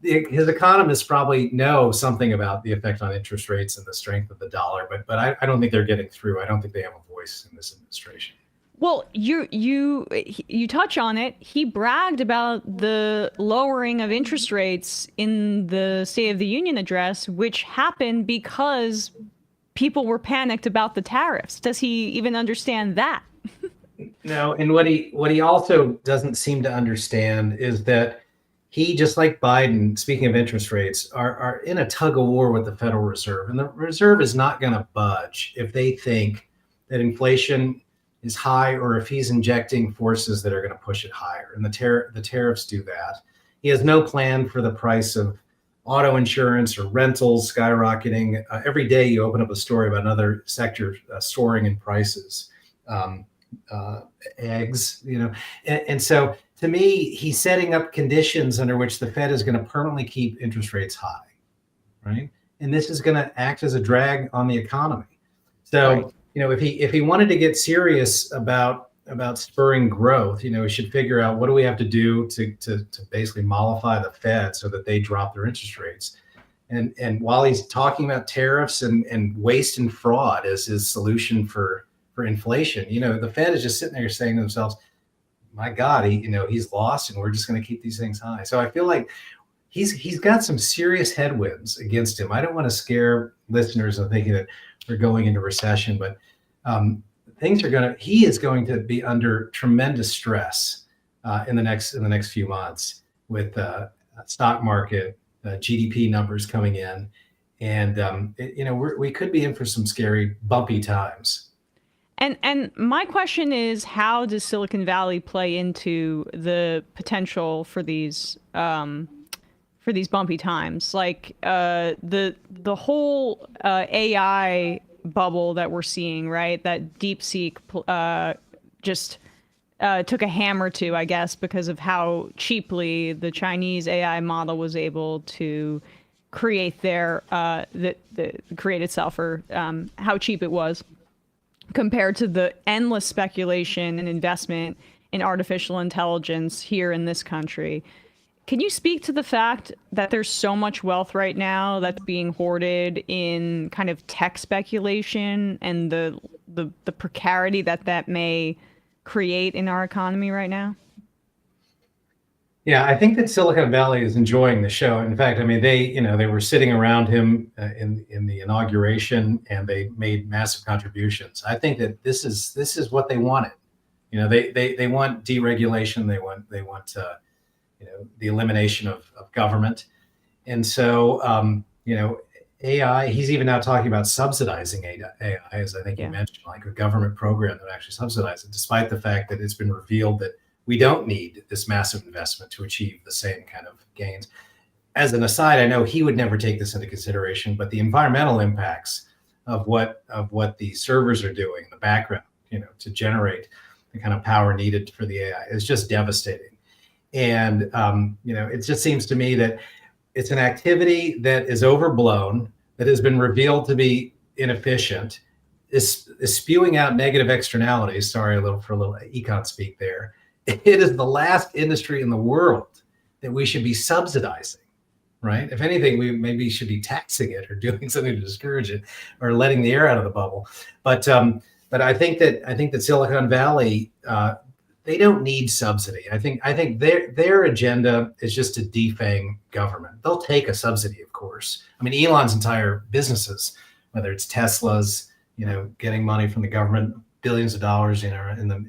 S13: his economists probably know something about the effect on interest rates and the strength of the dollar, but I don't think they're getting through. I don't think they have a voice in this administration.
S6: Well, you touch on it. He bragged about the lowering of interest rates in the State of the Union address, which happened because people were panicked about the tariffs. Does he even understand that?
S13: No, and what he also doesn't seem to understand is that he, just like Biden, speaking of interest rates, are in a tug of war with the Federal Reserve, and the Reserve is not going to budge if they think that inflation is high, or if he's injecting forces that are going to push it higher. And the tariffs do that. He has no plan for the price of auto insurance or rentals skyrocketing. Every day you open up a story about another sector soaring in prices. Eggs, and so to me, he's setting up conditions under which the Fed is going to permanently keep interest rates high, right? And this is going to act as a drag on the economy. So, if he wanted to get serious about spurring growth, he should figure out what do we have to do to basically mollify the Fed so that they drop their interest rates. And while he's talking about tariffs and waste and fraud as his solution for inflation, the Fed is just sitting there saying to themselves, my God, he's lost, and we're just going to keep these things high. So I feel like he's got some serious headwinds against him. I don't want to scare listeners into thinking that we're going into recession, but he is going to be under tremendous stress in the next few months with stock market, GDP numbers coming in, and we could be in for some scary, bumpy times.
S6: And my question is, how does Silicon Valley play into the potential for these bumpy times? Like the whole AI bubble that we're seeing, right? That DeepSeek just took a hammer to, I guess, because of how cheaply the Chinese AI model was able to create create itself, or how cheap it was, compared to the endless speculation and investment in artificial intelligence here in this country. Can you speak to the fact that there's so much wealth right now that's being hoarded in kind of tech speculation and the precarity that may create in our economy right now?
S13: Yeah, I think that Silicon Valley is enjoying the show. In fact, I mean, they were sitting around him in the inauguration, and they made massive contributions. I think that this is what they wanted. They want deregulation. They want the elimination of government, and so AI. He's even now talking about subsidizing AI, as I think you mentioned, like a government program that would actually subsidize it, despite the fact that it's been revealed that we don't need this massive investment to achieve the same kind of gains. As an aside, I know he would never take this into consideration, but the environmental impacts of what the servers are doing in the background, to generate the kind of power needed for the AI is just devastating. And it just seems to me that it's an activity that is overblown, that has been revealed to be inefficient, is spewing out negative externalities. Sorry, for a little econ speak there. It is the last industry in the world that we should be subsidizing, right? If anything, we maybe should be taxing it or doing something to discourage it, or letting the air out of the bubble. But I think that Silicon Valley, they don't need subsidy. I think their agenda is just to defang government. They'll take a subsidy, of course. I mean, Elon's entire businesses, whether it's Tesla's, getting money from the government, billions of dollars, in the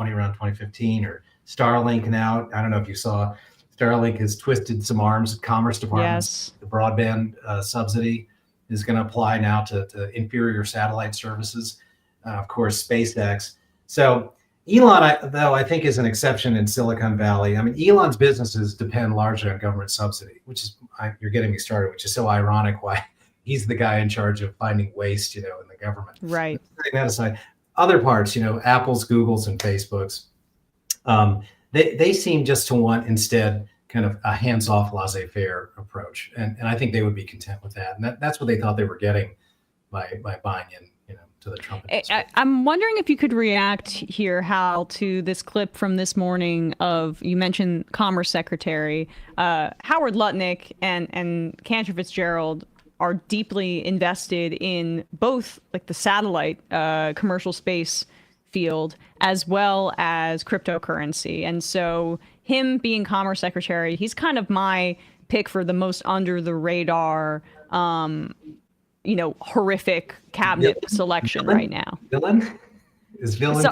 S13: around 2015, or Starlink now. I don't know if you saw, Starlink has twisted some arms at Commerce Department. Yes. The broadband subsidy is going to apply now to inferior satellite services. Of course, SpaceX. So Elon, though, I think is an exception in Silicon Valley. I mean, Elon's businesses depend largely on government subsidy, which is, you're getting me started, which is so ironic why he's the guy in charge of finding waste, in the government.
S6: Right.
S13: Putting that aside, other parts, Apple's, Google's, and Facebook's, they seem just to want instead kind of a hands-off, laissez-faire approach, and I think they would be content with that, and that's what they thought they were getting by buying in, to the Trump administration.
S6: I'm wondering if you could react here, Hal, to this clip from this morning of, you mentioned Commerce Secretary Howard Lutnick and Cantor Fitzgerald are deeply invested in both, like, the satellite commercial space field as well as cryptocurrency. And so him being Commerce Secretary, he's kind of my pick for the most under the radar, horrific cabinet selection right now.
S13: Villain? Is villain?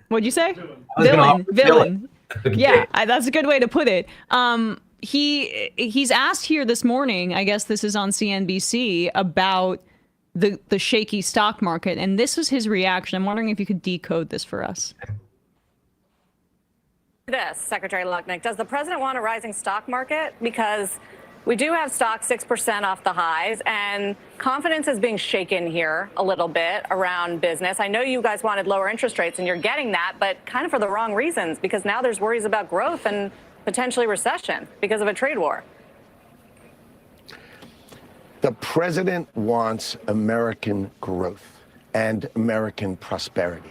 S6: What'd you say? Villain. Okay. Yeah, that's a good way to put it. He's asked here this morning, I guess this is on CNBC, about the shaky stock market. And this was his reaction. I'm wondering if you could decode this for us.
S14: This, Secretary Lucknick, does the president want a rising stock market? Because we do have stocks 6% off the highs, and confidence is being shaken here a little bit around business. I know you guys wanted lower interest rates, and you're getting that, but kind of for the wrong reasons, because now there's worries about growth and potentially recession because of a trade war.
S15: The president wants American growth and American prosperity.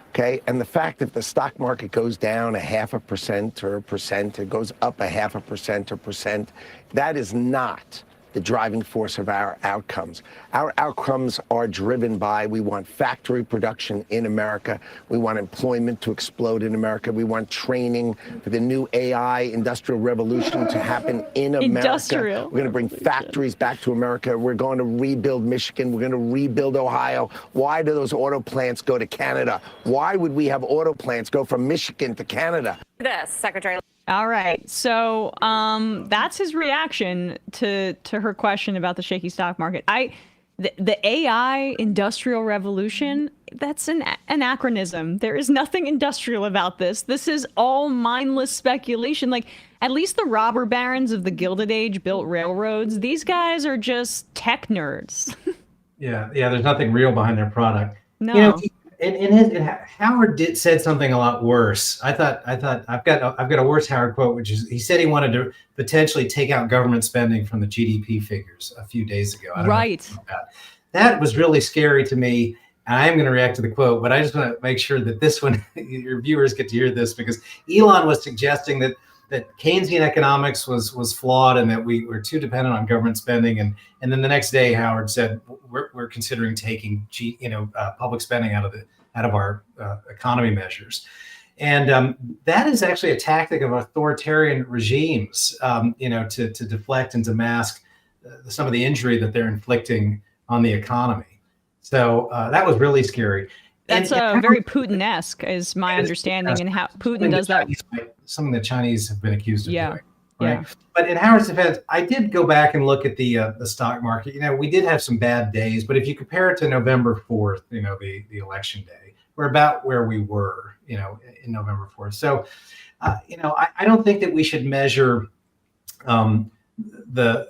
S15: Okay, and the fact that the stock market goes down 0.5% or 1%, it goes up 0.5% or 1%, that is not the driving force of our outcomes. Our outcomes are driven by, we want factory production in America. We want employment to explode in America. We want training for the new AI industrial revolution to happen in America. We're going to bring factories back to America. We're going to rebuild Michigan. We're going to rebuild Ohio. Why do those auto plants go to Canada? Why would we have auto plants go from Michigan to Canada?
S14: This, Secretary.
S6: All right. So that's his reaction to her question about the shaky stock market. The AI industrial revolution, that's an anachronism. There is nothing industrial about this. This is all mindless speculation. Like, at least the robber barons of the Gilded Age built railroads. These guys are just tech nerds.
S13: Yeah, there's nothing real behind their product.
S6: No.
S13: You know, Howard said something a lot worse. I thought I've got a worse Howard quote, which is he said he wanted to potentially take out government spending from the GDP figures a few days ago.
S6: Right.
S13: That was really scary to me. And I am going to react to the quote, but I just want to make sure that this one, your viewers get to hear this, because Elon was suggesting that Keynesian economics was flawed and that we were too dependent on government spending. And then the next day, Howard said, we're considering taking public spending out of our economy measures. And that is actually a tactic of authoritarian regimes, to deflect and to mask some of the injury that they're inflicting on the economy. So that was really scary.
S6: That's very Putin-esque, is my understanding, and how Putin does that.
S13: Something the Chinese have been accused of doing. Right?
S6: Yeah.
S13: But in Howard's defense, I did go back and look at the stock market. We did have some bad days, but if you compare it to November 4th, the election day, we're about where we were, in November 4th. So, I don't think that we should measure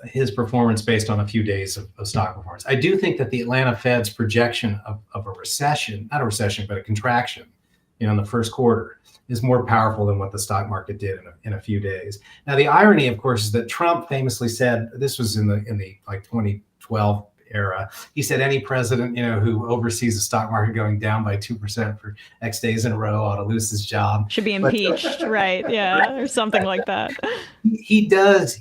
S13: his performance based on a few days of stock performance. I do think that the Atlanta Fed's projection of a recession, not a recession, but a contraction, in the first quarter, is more powerful than what the stock market did in a few days. Now, the irony, of course, is that Trump famously said, this was in the 2012 era, he said any president, who oversees the stock market going down by 2% for X days in a row ought to lose his job.
S6: Should be impeached, right? Yeah, or something like that.
S13: He does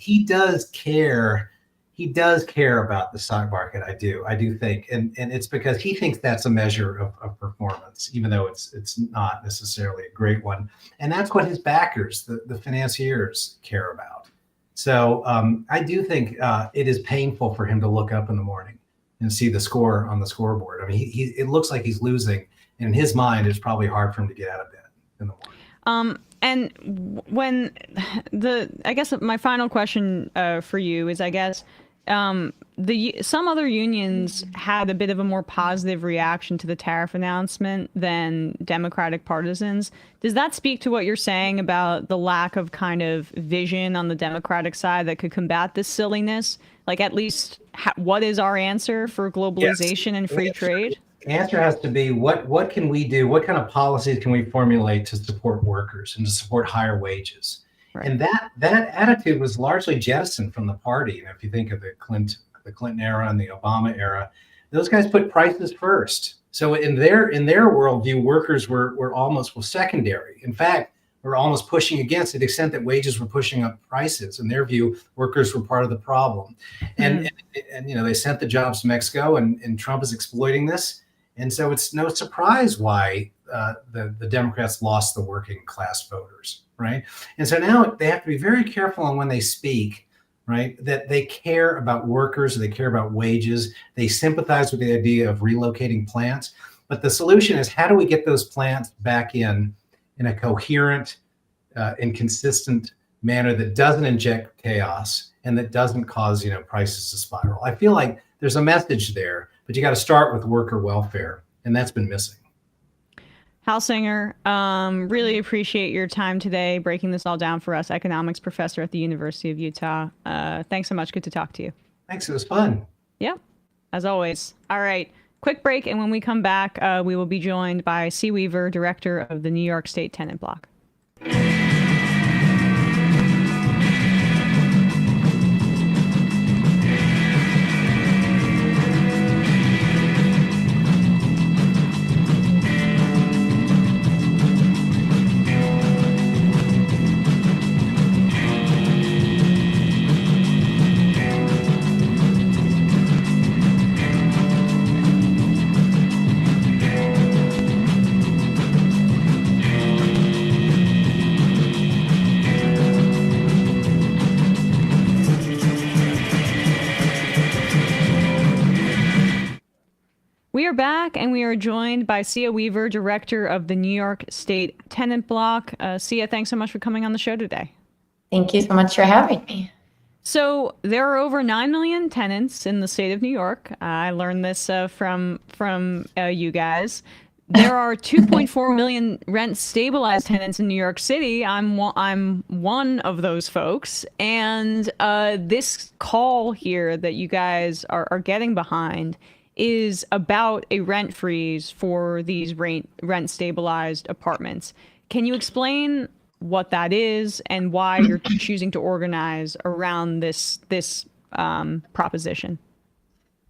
S13: care. He does care about the stock market. I do think, and it's because he thinks that's a measure of performance, even though it's not necessarily a great one. And that's what his backers, the financiers, care about. So I do think it is painful for him to look up in the morning and see the score on the scoreboard. I mean, it looks like he's losing, and in his mind, it's probably hard for him to get out of bed in the morning.
S6: And when I guess my final question for you is, some other unions had a bit of a more positive reaction to the tariff announcement than Democratic partisans. Does that speak to what you're saying about the lack of kind of vision on the Democratic side that could combat this silliness? Like, at least, what is our answer for globalization and free trade?
S13: The answer has to be, what can we do? What kind of policies can we formulate to support workers and to support higher wages? Right. And that attitude was largely jettisoned from the party. If you think of the Clinton era and the Obama era, those guys put prices first. So in their worldview, workers were almost secondary. In fact, were almost pushing against, to the extent that wages were pushing up prices. In their view, workers were part of the problem. And they sent the jobs to Mexico, and Trump is exploiting this. And so it's no surprise why the Democrats lost the working class voters, right? And so now they have to be very careful on when they speak, right? That they care about workers, they care about wages, they sympathize with the idea of relocating plants. But the solution is, how do we get those plants back in a coherent and consistent manner that doesn't inject chaos and that doesn't cause prices to spiral? I feel like there's a message there but you got to start with worker welfare, and that's been missing.
S6: Hal Singer, really appreciate your time today, breaking this all down for us, economics professor at the University of Utah. Thanks so much. Good to talk to you.
S13: Thanks. It was fun.
S6: Yeah, as always. All right, quick break. And when we come back, we will be joined by Cea Weaver, director of the New York State Tenant Bloc. We are back, and we are joined by Cea Weaver, director of the New York State Tenant Bloc. Cea, thanks so much for coming on the show today.
S16: Thank you so much for having me.
S6: So there are over 9 million tenants in the state of New York. I learned this from you guys. There are 2.4 million rent-stabilized tenants in New York City. I'm one of those folks, and this call here that you guys are getting behind is about a rent freeze for these rent stabilized apartments. Can you explain what that is and why you're choosing to organize around this proposition?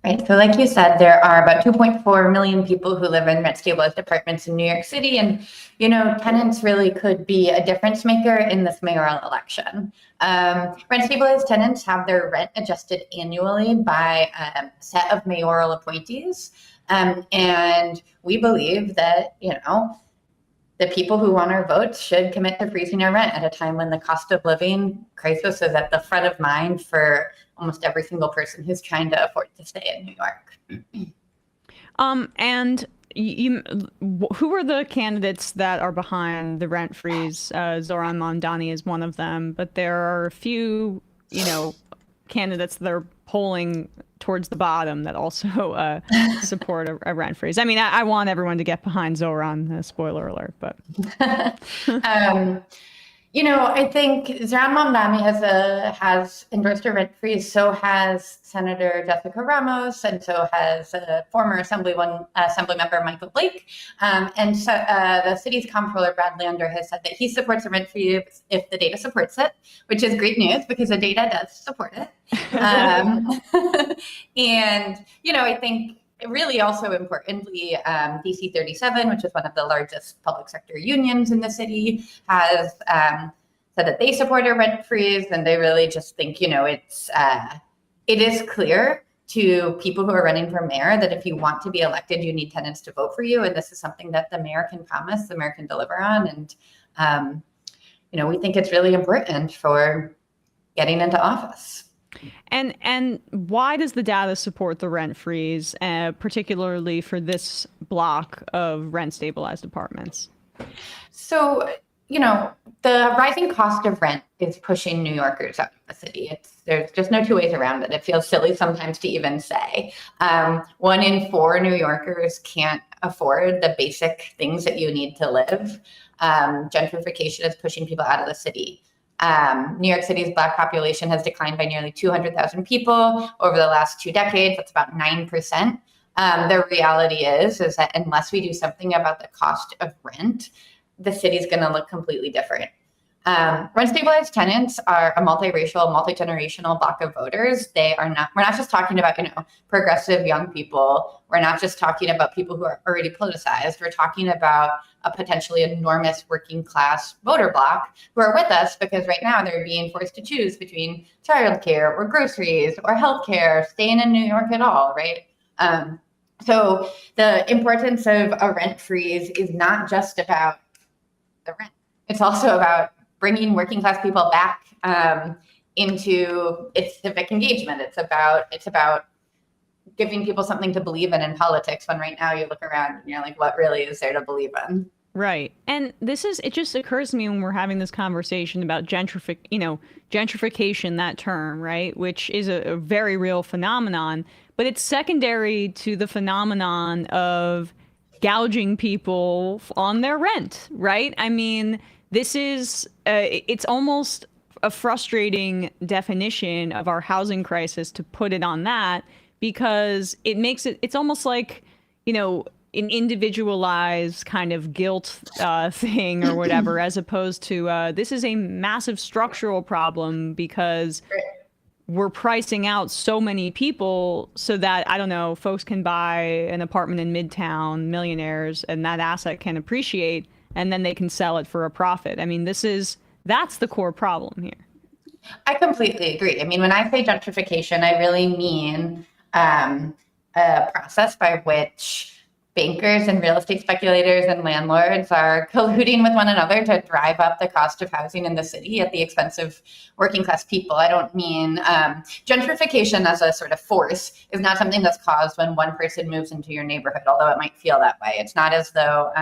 S16: Right. So like you said, there are about 2.4 million people who live in rent stabilized apartments in New York City. And, tenants really could be a difference maker in this mayoral election. Rent stabilized tenants have their rent adjusted annually by a set of mayoral appointees. And we believe that, the people who want our votes should commit to freezing our rent at a time when the cost of living crisis is at the front of mind for almost every single person who's trying to afford to stay in New York.
S6: And who are the candidates that are behind the rent freeze? Zohran Mamdani is one of them, but there are a few, candidates that are polling towards the bottom that also support a rent freeze. I mean, I want everyone to get behind Zohran, spoiler alert, but.
S16: I think Zohran Mamdani has endorsed a rent freeze. So has Senator Jessica Ramos, and so has former Assembly member Michael Blake. And so the city's comptroller Brad Lander has said that he supports a rent freeze if the data supports it, which is great news because the data does support it. And I think. Really also importantly, DC 37, which is one of the largest public sector unions in the city, has said that they support a rent freeze, and they really just think, it is clear to people who are running for mayor that if you want to be elected, you need tenants to vote for you. And this is something that the mayor can promise, the mayor can deliver on. And, we think it's really important for getting into office.
S6: And why does the data support the rent freeze, particularly for this block of rent stabilized apartments?
S16: So, the rising cost of rent is pushing New Yorkers out of the city. There's just no two ways around it. It feels silly sometimes to even say. 1 in 4 New Yorkers can't afford the basic things that you need to live. Gentrification is pushing people out of the city. New York City's Black population has declined by nearly 200,000 people over the last 2 decades. That's about 9%. The reality is that unless we do something about the cost of rent, the city's going to look completely different. Rent stabilized tenants are a multiracial, multi-generational block of voters. We're not just talking about, progressive young people. We're not just talking about people who are already politicized. We're talking about a potentially enormous working class voter block who are with us because right now they're being forced to choose between childcare or groceries or healthcare, staying in New York at all, right? So the importance of a rent freeze is not just about the rent. It's also about bringing working class people back into its civic engagement. It's about giving people something to believe in politics when right now you look around and you're like, what really is there to believe in?
S6: Right. And it just occurs to me when we're having this conversation about gentrification, that term, right, which is a very real phenomenon, but it's secondary to the phenomenon of gouging people on their rent, right? I mean, this is, it's almost a frustrating definition of our housing crisis to put it on that, because it's almost like, an individualized kind of guilt thing or whatever, as opposed to this is a massive structural problem because we're pricing out so many people so that, I don't know, folks can buy an apartment in Midtown, millionaires, and that asset can appreciate, and then they can sell it for a profit. I mean, that's the core problem here.
S16: I completely agree. I mean, when I say gentrification, I really mean a process by which bankers and real estate speculators and landlords are colluding with one another to drive up the cost of housing in the city at the expense of working class people. I don't mean gentrification as a sort of force is not something that's caused when one person moves into your neighborhood, although it might feel that way. It's not as though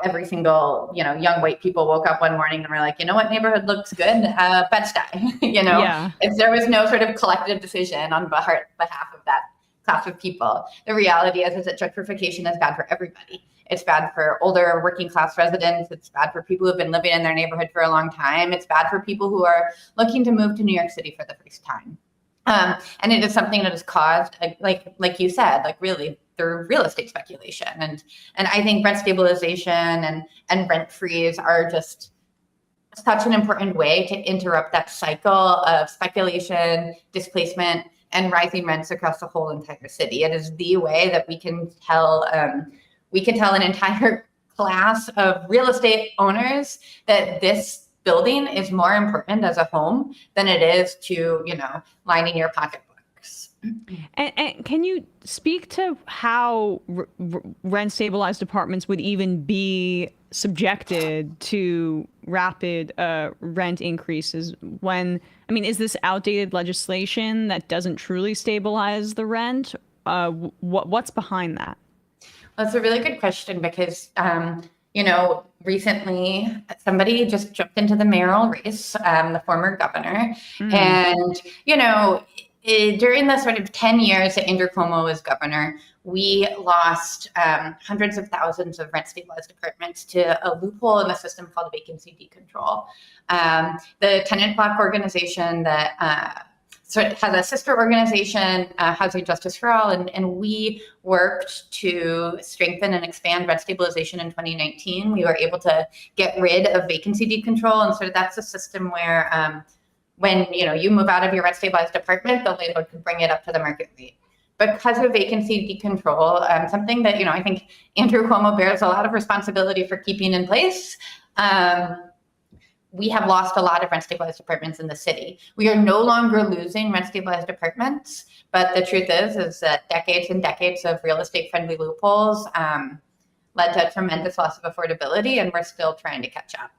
S16: every single, young white people woke up one morning and were like, what neighborhood looks good? Bed-Stuy,
S6: Yeah.
S16: There was no sort of collective decision on behalf of that class of people. The reality is that gentrification is bad for everybody. It's bad for older working class residents. It's bad for people who've been living in their neighborhood for a long time. It's bad for people who are looking to move to New York City for the first time. And it is something that is caused, like you said, really through real estate speculation. And I think rent stabilization and rent freeze are just such an important way to interrupt that cycle of speculation, displacement, and rising rents across the whole entire city. It is the way that we can tell an entire class of real estate owners that this building is more important as a home than it is to, lining your pocketbooks.
S6: And can you speak to how rent stabilized apartments would even be subjected to rapid rent increases is this outdated legislation that doesn't truly stabilize the rent? What's behind that?
S16: Well, it's a really good question because, recently somebody just jumped into the mayoral race, the former governor. And, during the sort of 10 years that Andrew Cuomo was governor, we lost hundreds of thousands of rent-stabilized apartments to a loophole in the system called vacancy decontrol. The tenant bloc organization that has a sister organization, Housing Justice for All, and we worked to strengthen and expand rent stabilization in 2019. We were able to get rid of vacancy decontrol, and sort of that's a system where when you move out of your rent stabilized apartment, the landlord can bring it up to the market rate. Because of vacancy decontrol, something that I think Andrew Cuomo bears a lot of responsibility for keeping in place, we have lost a lot of rent stabilized apartments in the city. We are no longer losing rent stabilized apartments, but the truth is that decades and decades of real estate friendly loopholes led to a tremendous loss of affordability, and we're still trying to catch up.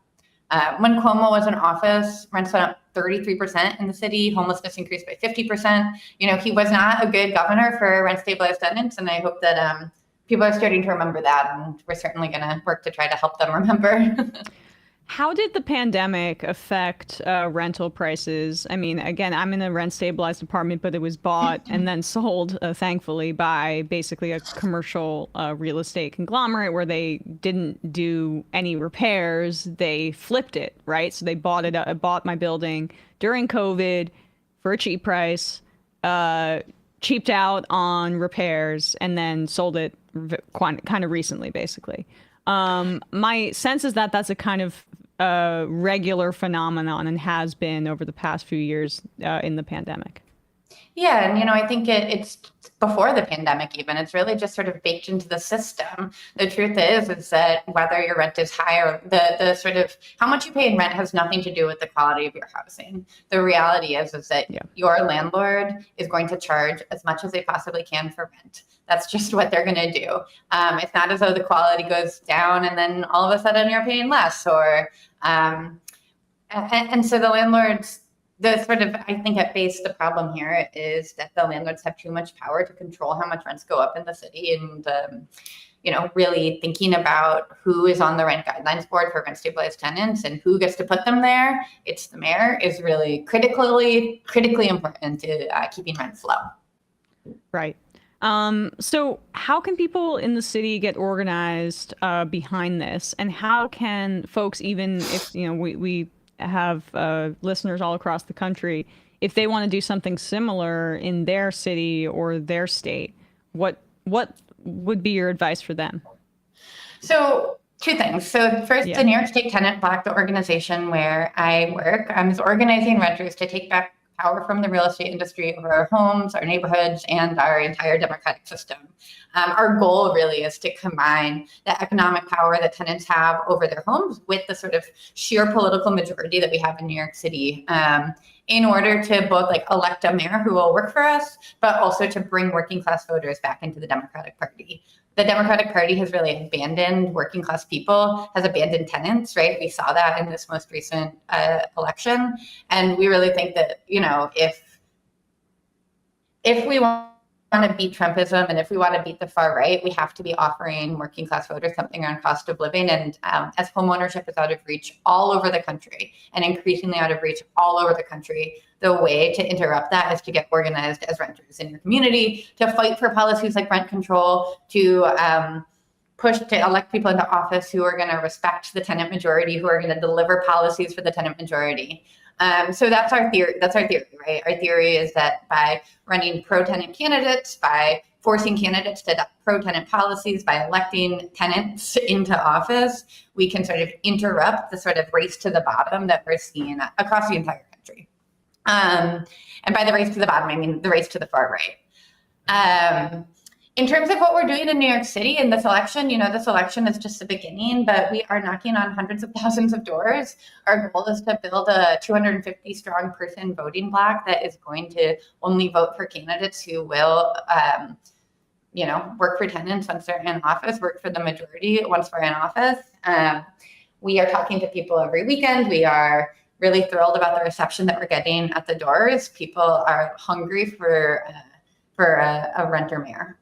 S16: When Cuomo was in office, rents went up 33% in the city, homelessness increased by 50%. He was not a good governor for rent stabilized tenants, and I hope that people are starting to remember that, and we're certainly going to work to try to help them remember.
S6: How did the pandemic affect rental prices? I mean, again, I'm in a rent-stabilized apartment, but it was bought and then sold, thankfully, by basically a commercial real estate conglomerate where they didn't do any repairs. They flipped it, right? So they bought my building during COVID for a cheap price, cheaped out on repairs, and then sold it kind of recently, basically. My sense is that that's a kind of regular phenomenon and has been over the past few years in the pandemic.
S16: Yeah, and I think it's before the pandemic even. It's really just sort of baked into the system. The truth is that whether your rent is high or the sort of how much you pay in rent has nothing to do with the quality of your housing. The reality is that your landlord is going to charge as much as they possibly can for rent. That's just what they're going to do. It's not as though the quality goes down and then all of a sudden you're paying less, or and so the landlords. I think at base, the problem here is that the landlords have too much power to control how much rents go up in the city. And, really thinking about who is on the rent guidelines board for rent stabilized tenants and who gets to put them there. It's the mayor is really critically important to keeping rents low.
S6: Right. So how can people in the city get organized behind this, and how can folks, even if we have listeners all across the country, if they want to do something similar in their city or their state, what would be your advice for them?
S16: So two things. So first, the New York State Tenant Bloc, the organization where I work, is organizing renters to take back power from the real estate industry over our homes, our neighborhoods, and our entire democratic system. Our goal really is to combine the economic power that tenants have over their homes with the sort of sheer political majority that we have in New York City, in order to both elect a mayor who will work for us, but also to bring working class voters back into the Democratic Party. The Democratic Party has really abandoned working class people, has abandoned tenants, right? We saw that in this most recent election. And we really think that, if we want to beat Trumpism and if we want to beat the far right, we have to be offering working class voters something around cost of living. And as homeownership is out of reach all over the country and increasingly out of reach all over the country, the way to interrupt that is to get organized as renters in your community, to fight for policies like rent control, to push to elect people into office who are going to respect the tenant majority, who are going to deliver policies for the tenant majority. So that's our theory. That's our theory, right? Our theory is that by running pro-tenant candidates, by forcing candidates to adopt pro-tenant policies, by electing tenants into office, we can sort of interrupt the sort of race to the bottom that we're seeing across the entire country. And by the race to the bottom, I mean the race to the far right. In terms of what we're doing in New York City in this election, this election is just the beginning, but we are knocking on hundreds of thousands of doors. Our goal is to build a 250 strong person voting bloc that is going to only vote for candidates who will, work for tenants once they're in office, work for the majority once we're in office. We are talking to people every weekend. We are really thrilled about the reception that we're getting at the doors. People are hungry for a renter mayor.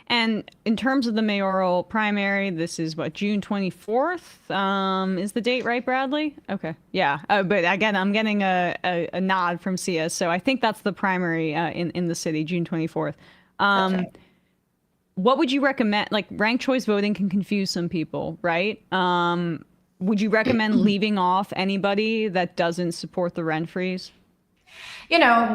S6: And in terms of the mayoral primary, this is June 24th? Is the date right, Bradley? Okay. Yeah. But again, I'm getting a nod from Cea. So I think that's the primary in the city, June 24th.
S16: Right.
S6: What would you recommend? Ranked choice voting can confuse some people, right? Would you recommend leaving off anybody that doesn't support the rent freeze?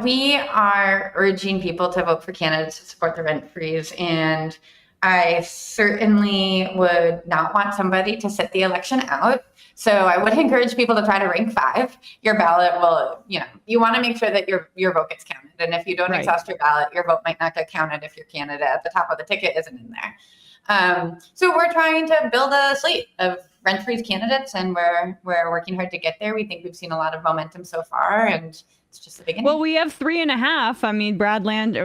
S16: We are urging people to vote for candidates to support the rent freeze. And I certainly would not want somebody to sit the election out. So I would encourage people to try to rank 5. Your ballot will, you want to make sure that your vote gets counted. And if you don't exhaust your ballot, your vote might not get counted if your candidate at the top of the ticket isn't in there. So we're trying to build a slate of rent freeze candidates, and we're working hard to get there. We think we've seen a lot of momentum so far, and it's just the beginning.
S6: Well, we have 3.5. I mean,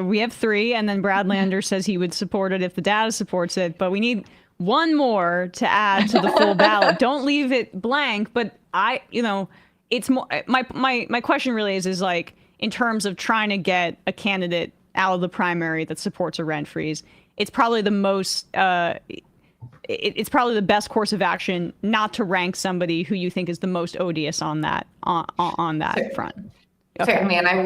S6: we have 3, and then Brad Lander says he would support it if the data supports it, but we need one more to add to the full ballot. Don't leave it blank. But it's more, my question really is in terms of trying to get a candidate out of the primary that supports a rent freeze, it's probably the most, it's probably the best course of action not to rank somebody who you think is the most odious on that front. Okay.
S16: Certainly, and I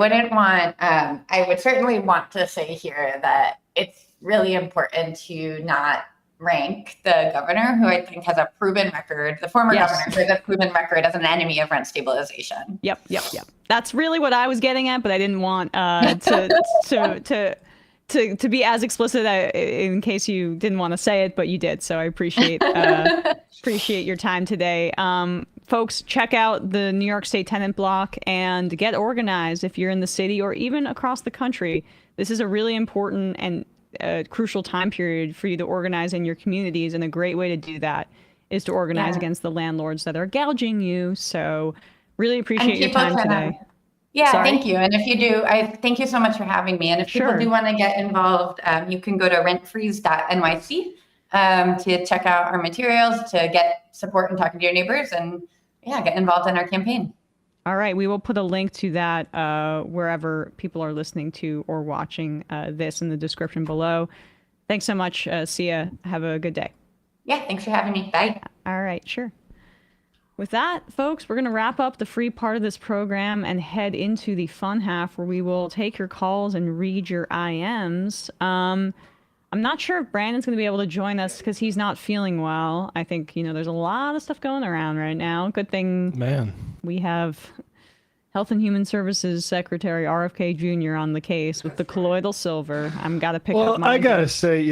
S16: would certainly want to say here that it's really important to not rank the governor, who I think has a proven record, the former governor who has a proven record as an enemy of rent stabilization.
S6: Yep. That's really what I was getting at, but I didn't want to be as explicit in case you didn't want to say it, but you did. So I appreciate your time today. Folks, check out the New York State Tenant Bloc and get organized if you're in the city or even across the country. This is a really important and crucial time period for you to organize in your communities, and a great way to do that is to organize against the landlords that are gouging you. So really appreciate your time today.
S16: Thank you. And if you do, I thank you so much for having me. And if people do want to get involved, you can go to rentfreeze.nyc to check out our materials, to get support and talking to your neighbors, and get involved in our campaign.
S6: All right. We will put a link to that wherever people are listening to or watching this in the description below. Thanks so much, Cea. Have a good day.
S16: Yeah, thanks for having me. Bye.
S6: All right, sure. With that, folks, we're going to wrap up the free part of this program and head into the fun half where we will take your calls and read your IMs. I'm not sure if Brandon's going to be able to join us because he's not feeling well. I think, there's a lot of stuff going around right now. Good thing we have Health and Human Services Secretary RFK Jr. on the case with the colloidal silver. I'm got to pick up my...
S7: I got to say,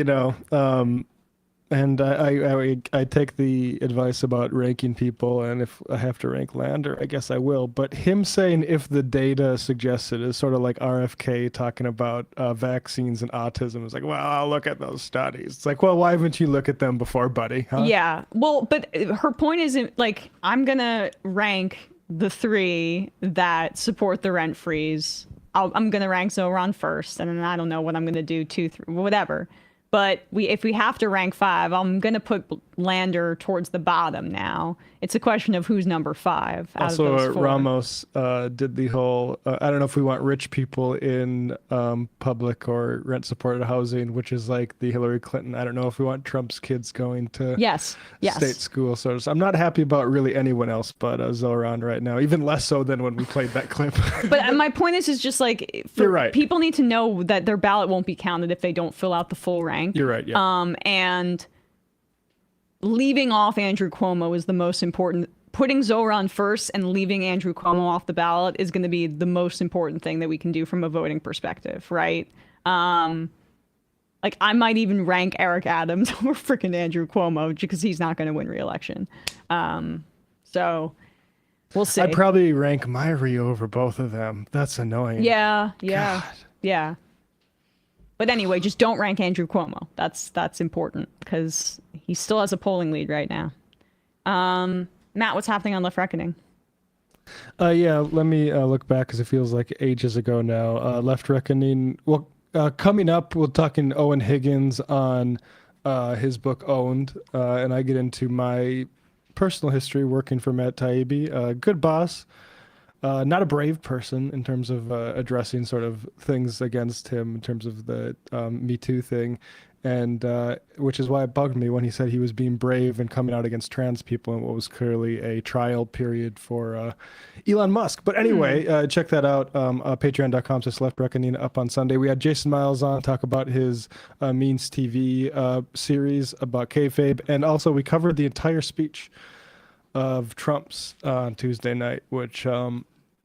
S7: and I take the advice about ranking people, and if I have to rank Lander, I guess I will. But him saying if the data suggests it is sort of like RFK talking about vaccines and autism. It's like, well, I'll look at those studies. It's like, well, why haven't you look at them before, buddy? Huh?
S6: Yeah. Well, but her point isn't like, I'm going to rank the 3 that support the rent freeze. I'm going to rank Zoran first, and then I don't know what I'm going to do 2, 3, whatever. But if we have to rank 5, I'm going to put Lander towards the bottom now. It's a question of who's number 5 out of those 4.
S7: Ramos did the whole, I don't know if we want rich people in public or rent-supported housing, which is like the Hillary Clinton. I don't know if we want Trump's kids going to state school. So I'm not happy about really anyone else but Zoran right now, even less so than when we played that clip.
S6: But my point is just like,
S7: you're right.
S6: People need to know that their ballot won't be counted if they don't fill out the full rank.
S7: You're right, yeah.
S6: And leaving off Andrew Cuomo is the most important. Putting Zoran first and leaving Andrew Cuomo off the ballot is going to be the most important thing that we can do from a voting perspective, right? Like, I might even rank Eric Adams over freaking Andrew Cuomo because he's not going to win re-election. So we'll see.
S7: I'd probably rank Myrie over both of them. That's annoying.
S6: Yeah.
S7: God.
S6: Yeah. But anyway, just don't rank Andrew Cuomo. That's important because he still has a polling lead right now. Matt, what's happening on Left Reckoning?
S7: Yeah, let me look back because it feels like ages ago now. Left Reckoning. Well, coming up, we're talking Owen Higgins on his book Owned, and I get into my personal history working for Matt Taibbi. Good boss. Not a brave person in terms of addressing sort of things against him in terms of the Me Too thing, and which is why it bugged me when he said he was being brave and coming out against trans people in what was clearly a trial period for Elon Musk. But anyway, check that out. Patreon.com/Left Reckoning up on Sunday. We had Jason Miles on talk about his Means TV series about kayfabe, and also we covered the entire speech of Trump's on Tuesday night, which I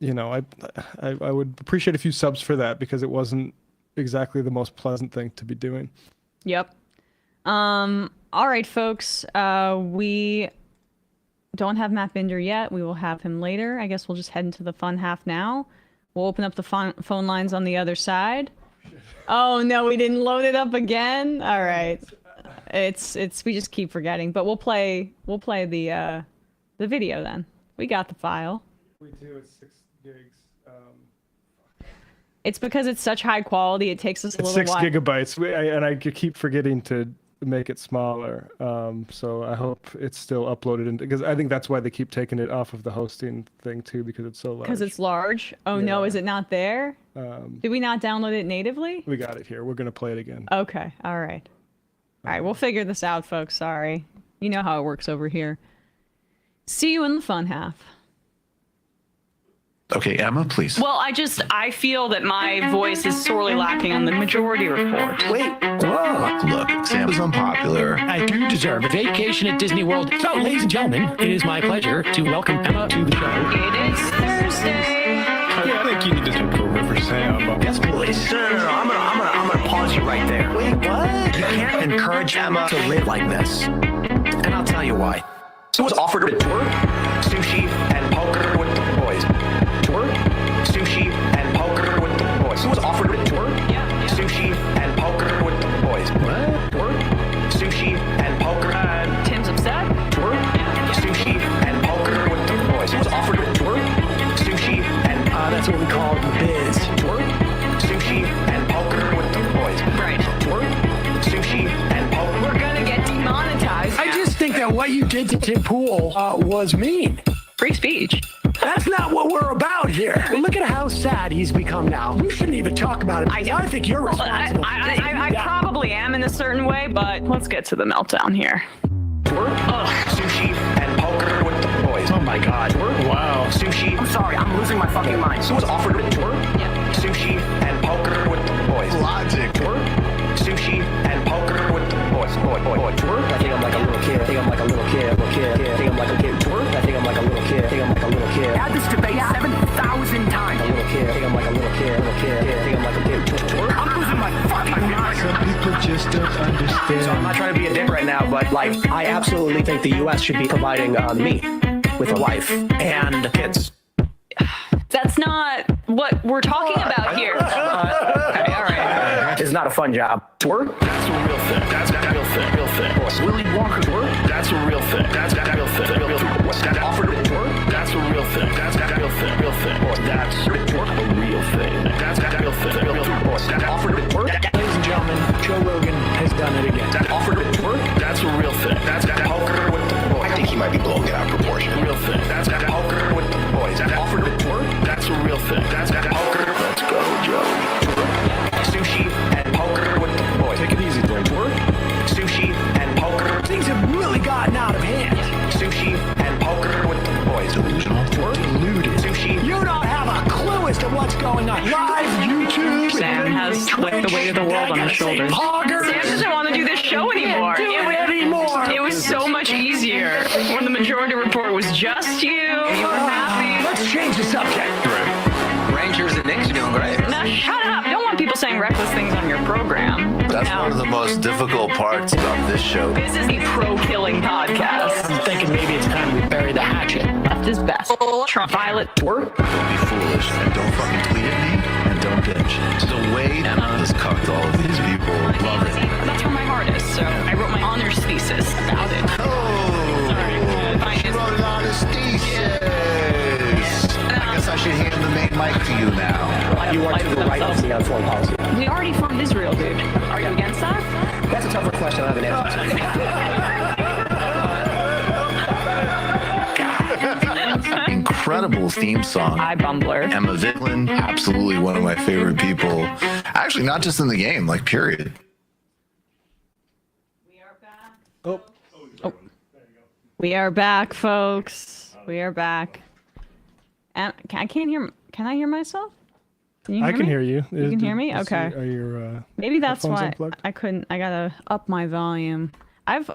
S7: would appreciate a few subs for that because it wasn't exactly the most pleasant thing to be doing.
S6: Yep. All right, folks. We don't have Matt Binder yet. We will have him later. I guess we'll just head into the fun half now. We'll open up the phone lines on the other side. Oh no, we didn't load it up again. All right. It's we just keep forgetting, but we'll play the video then. We got the file.
S7: We do. It's 6 gigs.
S6: It's because it's such high quality. It takes us a little while.
S7: 6 gigabytes, and I keep forgetting to make it smaller. So I hope it's still uploaded in, because I think that's why they keep taking it off of the hosting thing too, because it's so large.
S6: Because it's large. Oh no, is it not there? Did we not download it natively?
S7: We got it here. We're gonna play it again.
S6: Okay. All right. All right. We'll figure this out, folks. Sorry. You know how it works over here. See you in the fun half.
S17: Okay, Emma, please.
S6: Well, I feel that my voice is sorely lacking on the majority report.
S17: Wait, whoa. Look, Sam is unpopular.
S18: I do deserve a vacation at Disney World. So, ladies and gentlemen, it is my pleasure to welcome Emma to the show.
S6: It is Thursday.
S18: I think you need to take over for Sam.
S17: Yes, please.
S18: No. I'm gonna pause you right there.
S17: Wait, what?
S18: You can't encourage Emma to live like this. And I'll tell you why.
S19: So was offered to tour, sushi, and poker with the boys. Tour, sushi, and poker with the boys. So was offered to tour, sushi, and poker with the boys.
S18: What?
S19: Tour, sushi, and poker.
S6: Tim's upset.
S19: Tour, sushi, and poker with the boys. So was offered to tour, sushi, and
S18: that's what we call the biz.
S19: Tour, sushi, and poker with the boys.
S6: Right.
S19: Tour, sushi, and poker.
S6: We're gonna get demonetized.
S18: I just think that what you did to Tim Pool was mean.
S6: Free speech.
S18: That's not what we're about here. Look at how sad he's become now. You shouldn't even talk about it. I think you're responsible.
S6: I probably am in a certain way, but let's get to the meltdown here.
S19: Sushi and poker with the boys.
S18: Oh my God.
S19: Wow. Sushi. I'm sorry, I'm losing my fucking mind. So was offered a tour. Yeah. Sushi and poker with the boys.
S17: Logic.
S19: Tour. Sushi and poker with the boys. Boy. Tour. I think I'm like a little kid. I think I'm like a little kid. I think I'm like a kid. Tour. I think I'm like a little kid. I think I'm like a little kid.
S18: Had this debate 7,000 times.
S19: A little kid. I think I'm like a little kid. I think I'm like a kid. Tour.
S18: I'm losing my fucking mind.
S7: Some people just don't understand.
S19: So I'm not trying to be a dick right now, but like, I absolutely think the U.S. should be providing me with a wife and kids.
S6: That's not what we're talking about here. Okay, all right.
S19: It's not a fun job. Twerk?
S17: That's a real thing. That's a real thing. Real thing.
S19: Willy Wonka twerk?
S17: That's a real thing. That's a real thing. Real thing.
S19: What's that offered to twerk?
S17: That's a real thing. That's a real thing. Real thing. That's a real thing. That's a real thing. Real thing.
S19: What's that offered to twerk?
S18: Ladies and gentlemen, Joe Rogan has done it again.
S19: That offered to twerk?
S17: That's a real thing. That's
S19: poker with the boys.
S17: I think he might be blowing it out of proportion. Real thing. That's
S19: poker with the boys. That offered to twerk?
S17: That's a real thing. That's
S19: poker.
S17: Let's go, Joey.
S19: Sushi and poker with the boys.
S17: Take it easy, Tim.
S19: Twerk? Sushi and poker.
S18: Things have really gotten out of hand.
S19: Sushi and poker with the boys.
S17: Delusional.
S19: Twerk?
S18: Deluded.
S19: Sushi.
S18: You don't have a clue as to what's going on. Live YouTube.
S6: Sam has like the weight of the world on his shoulders. Sam doesn't want to do this show anymore. It was so much easier when the Majority Report was just you. You were happy.
S18: Let's change the subject.
S17: Rangers and Knicks are doing great.
S6: Now shut up. You don't want people saying reckless things on your program.
S17: That's one of the most difficult parts about this show.
S6: This is a pro-killing podcast.
S18: I'm thinking maybe it's time we bury the hatchet.
S6: Left is best. Trump. Violet.
S19: Twerk?
S17: Don't be foolish and don't fucking tweet at me and don't bitch. The way Emma has cucked all of these people. Love it.
S6: That's where my heart is, so I wrote my honors thesis about it.
S17: She wrote an honest thesis. I guess I should hand the main mic to you now.
S19: You want to go right on the foreign policy?
S6: We already formed Israel, dude. Are you against that?
S19: That's a tougher question. I haven't answered.
S17: Incredible theme song.
S6: Hi, Bumbler.
S17: Emma Vigeland, absolutely one of my favorite people. Actually, not just in the game, like period.
S7: Oh.
S6: We are back, folks. We are back. I can't hear. Can I hear myself? Can you hear
S7: I can
S6: me?
S7: hear you.
S6: You can hear me? Okay.
S7: Are your
S6: maybe that's
S7: headphones
S6: why
S7: unplugged?
S6: I couldn't. I gotta up my volume. I have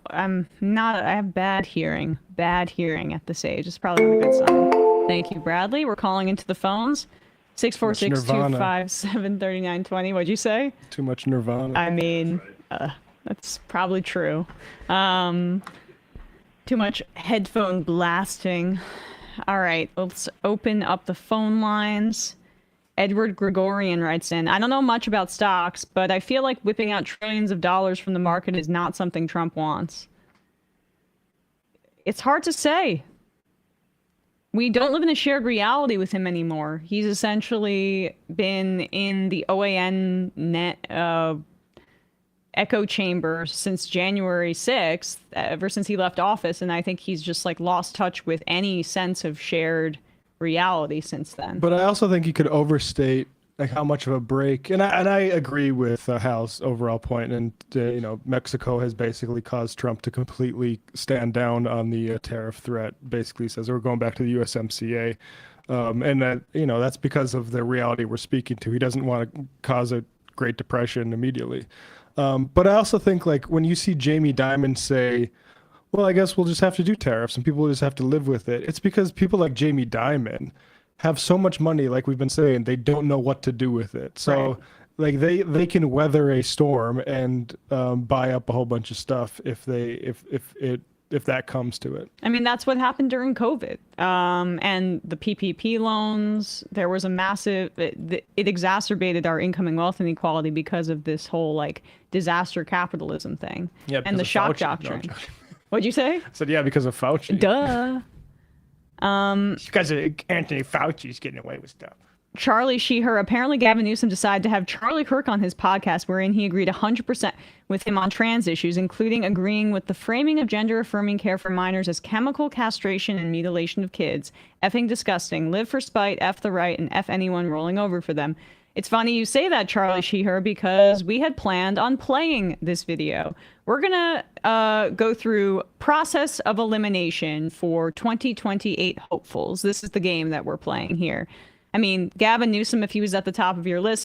S6: bad hearing. Bad hearing at this age. It's probably a good sign. Thank you, Bradley. We're calling into the phones. 646-257-3920. What'd you say?
S7: Too much Nirvana.
S6: I mean, that's probably true. Too much headphone blasting. All right, let's open up the phone lines. Edward Gregorian writes in, I don't know much about stocks, but I feel like whipping out trillions of dollars from the market is not something Trump wants. It's hard to say. We don't live in a shared reality with him anymore. He's essentially been in the OAN net echo chamber since January 6th, ever since he left office, and I think he's just like lost touch with any sense of shared reality since then.
S7: But I also think you could overstate like how much of a break, and I agree with Hal's overall point, and Mexico has basically caused Trump to completely stand down on the tariff threat. Basically says we're going back to the USMCA, and that that's because of the reality we're speaking to. He doesn't want to cause a Great Depression immediately. But I also think like when you see Jamie Dimon say, well, I guess we'll just have to do tariffs and people will just have to live with it. It's because people like Jamie Dimon have so much money, like we've been saying, they don't know what to do with it. So like they can weather a storm and buy up a whole bunch of stuff if that comes to it.
S6: I mean, that's what happened during COVID. And the PPP loans, there was a massive, it exacerbated our income and wealth inequality because of this whole like disaster capitalism thing.
S7: Yeah,
S6: and the shock doctrine. No, what'd you say?
S7: I said, yeah, because of Fauci.
S6: Duh.
S7: Because of Anthony Fauci's getting away with stuff.
S6: Charlie Sheeher. Apparently, Gavin Newsom decided to have Charlie Kirk on his podcast, wherein he agreed 100% with him on trans issues, including agreeing with the framing of gender-affirming care for minors as chemical castration and mutilation of kids. Effing disgusting. Live for spite, F the right, and F anyone rolling over for them. It's funny you say that, Charlie Sheeher, because we had planned on playing this video. We're going to go through process of elimination for 2028 hopefuls. This is the game that we're playing here. I mean, Gavin Newsom, if he was at the top of your list,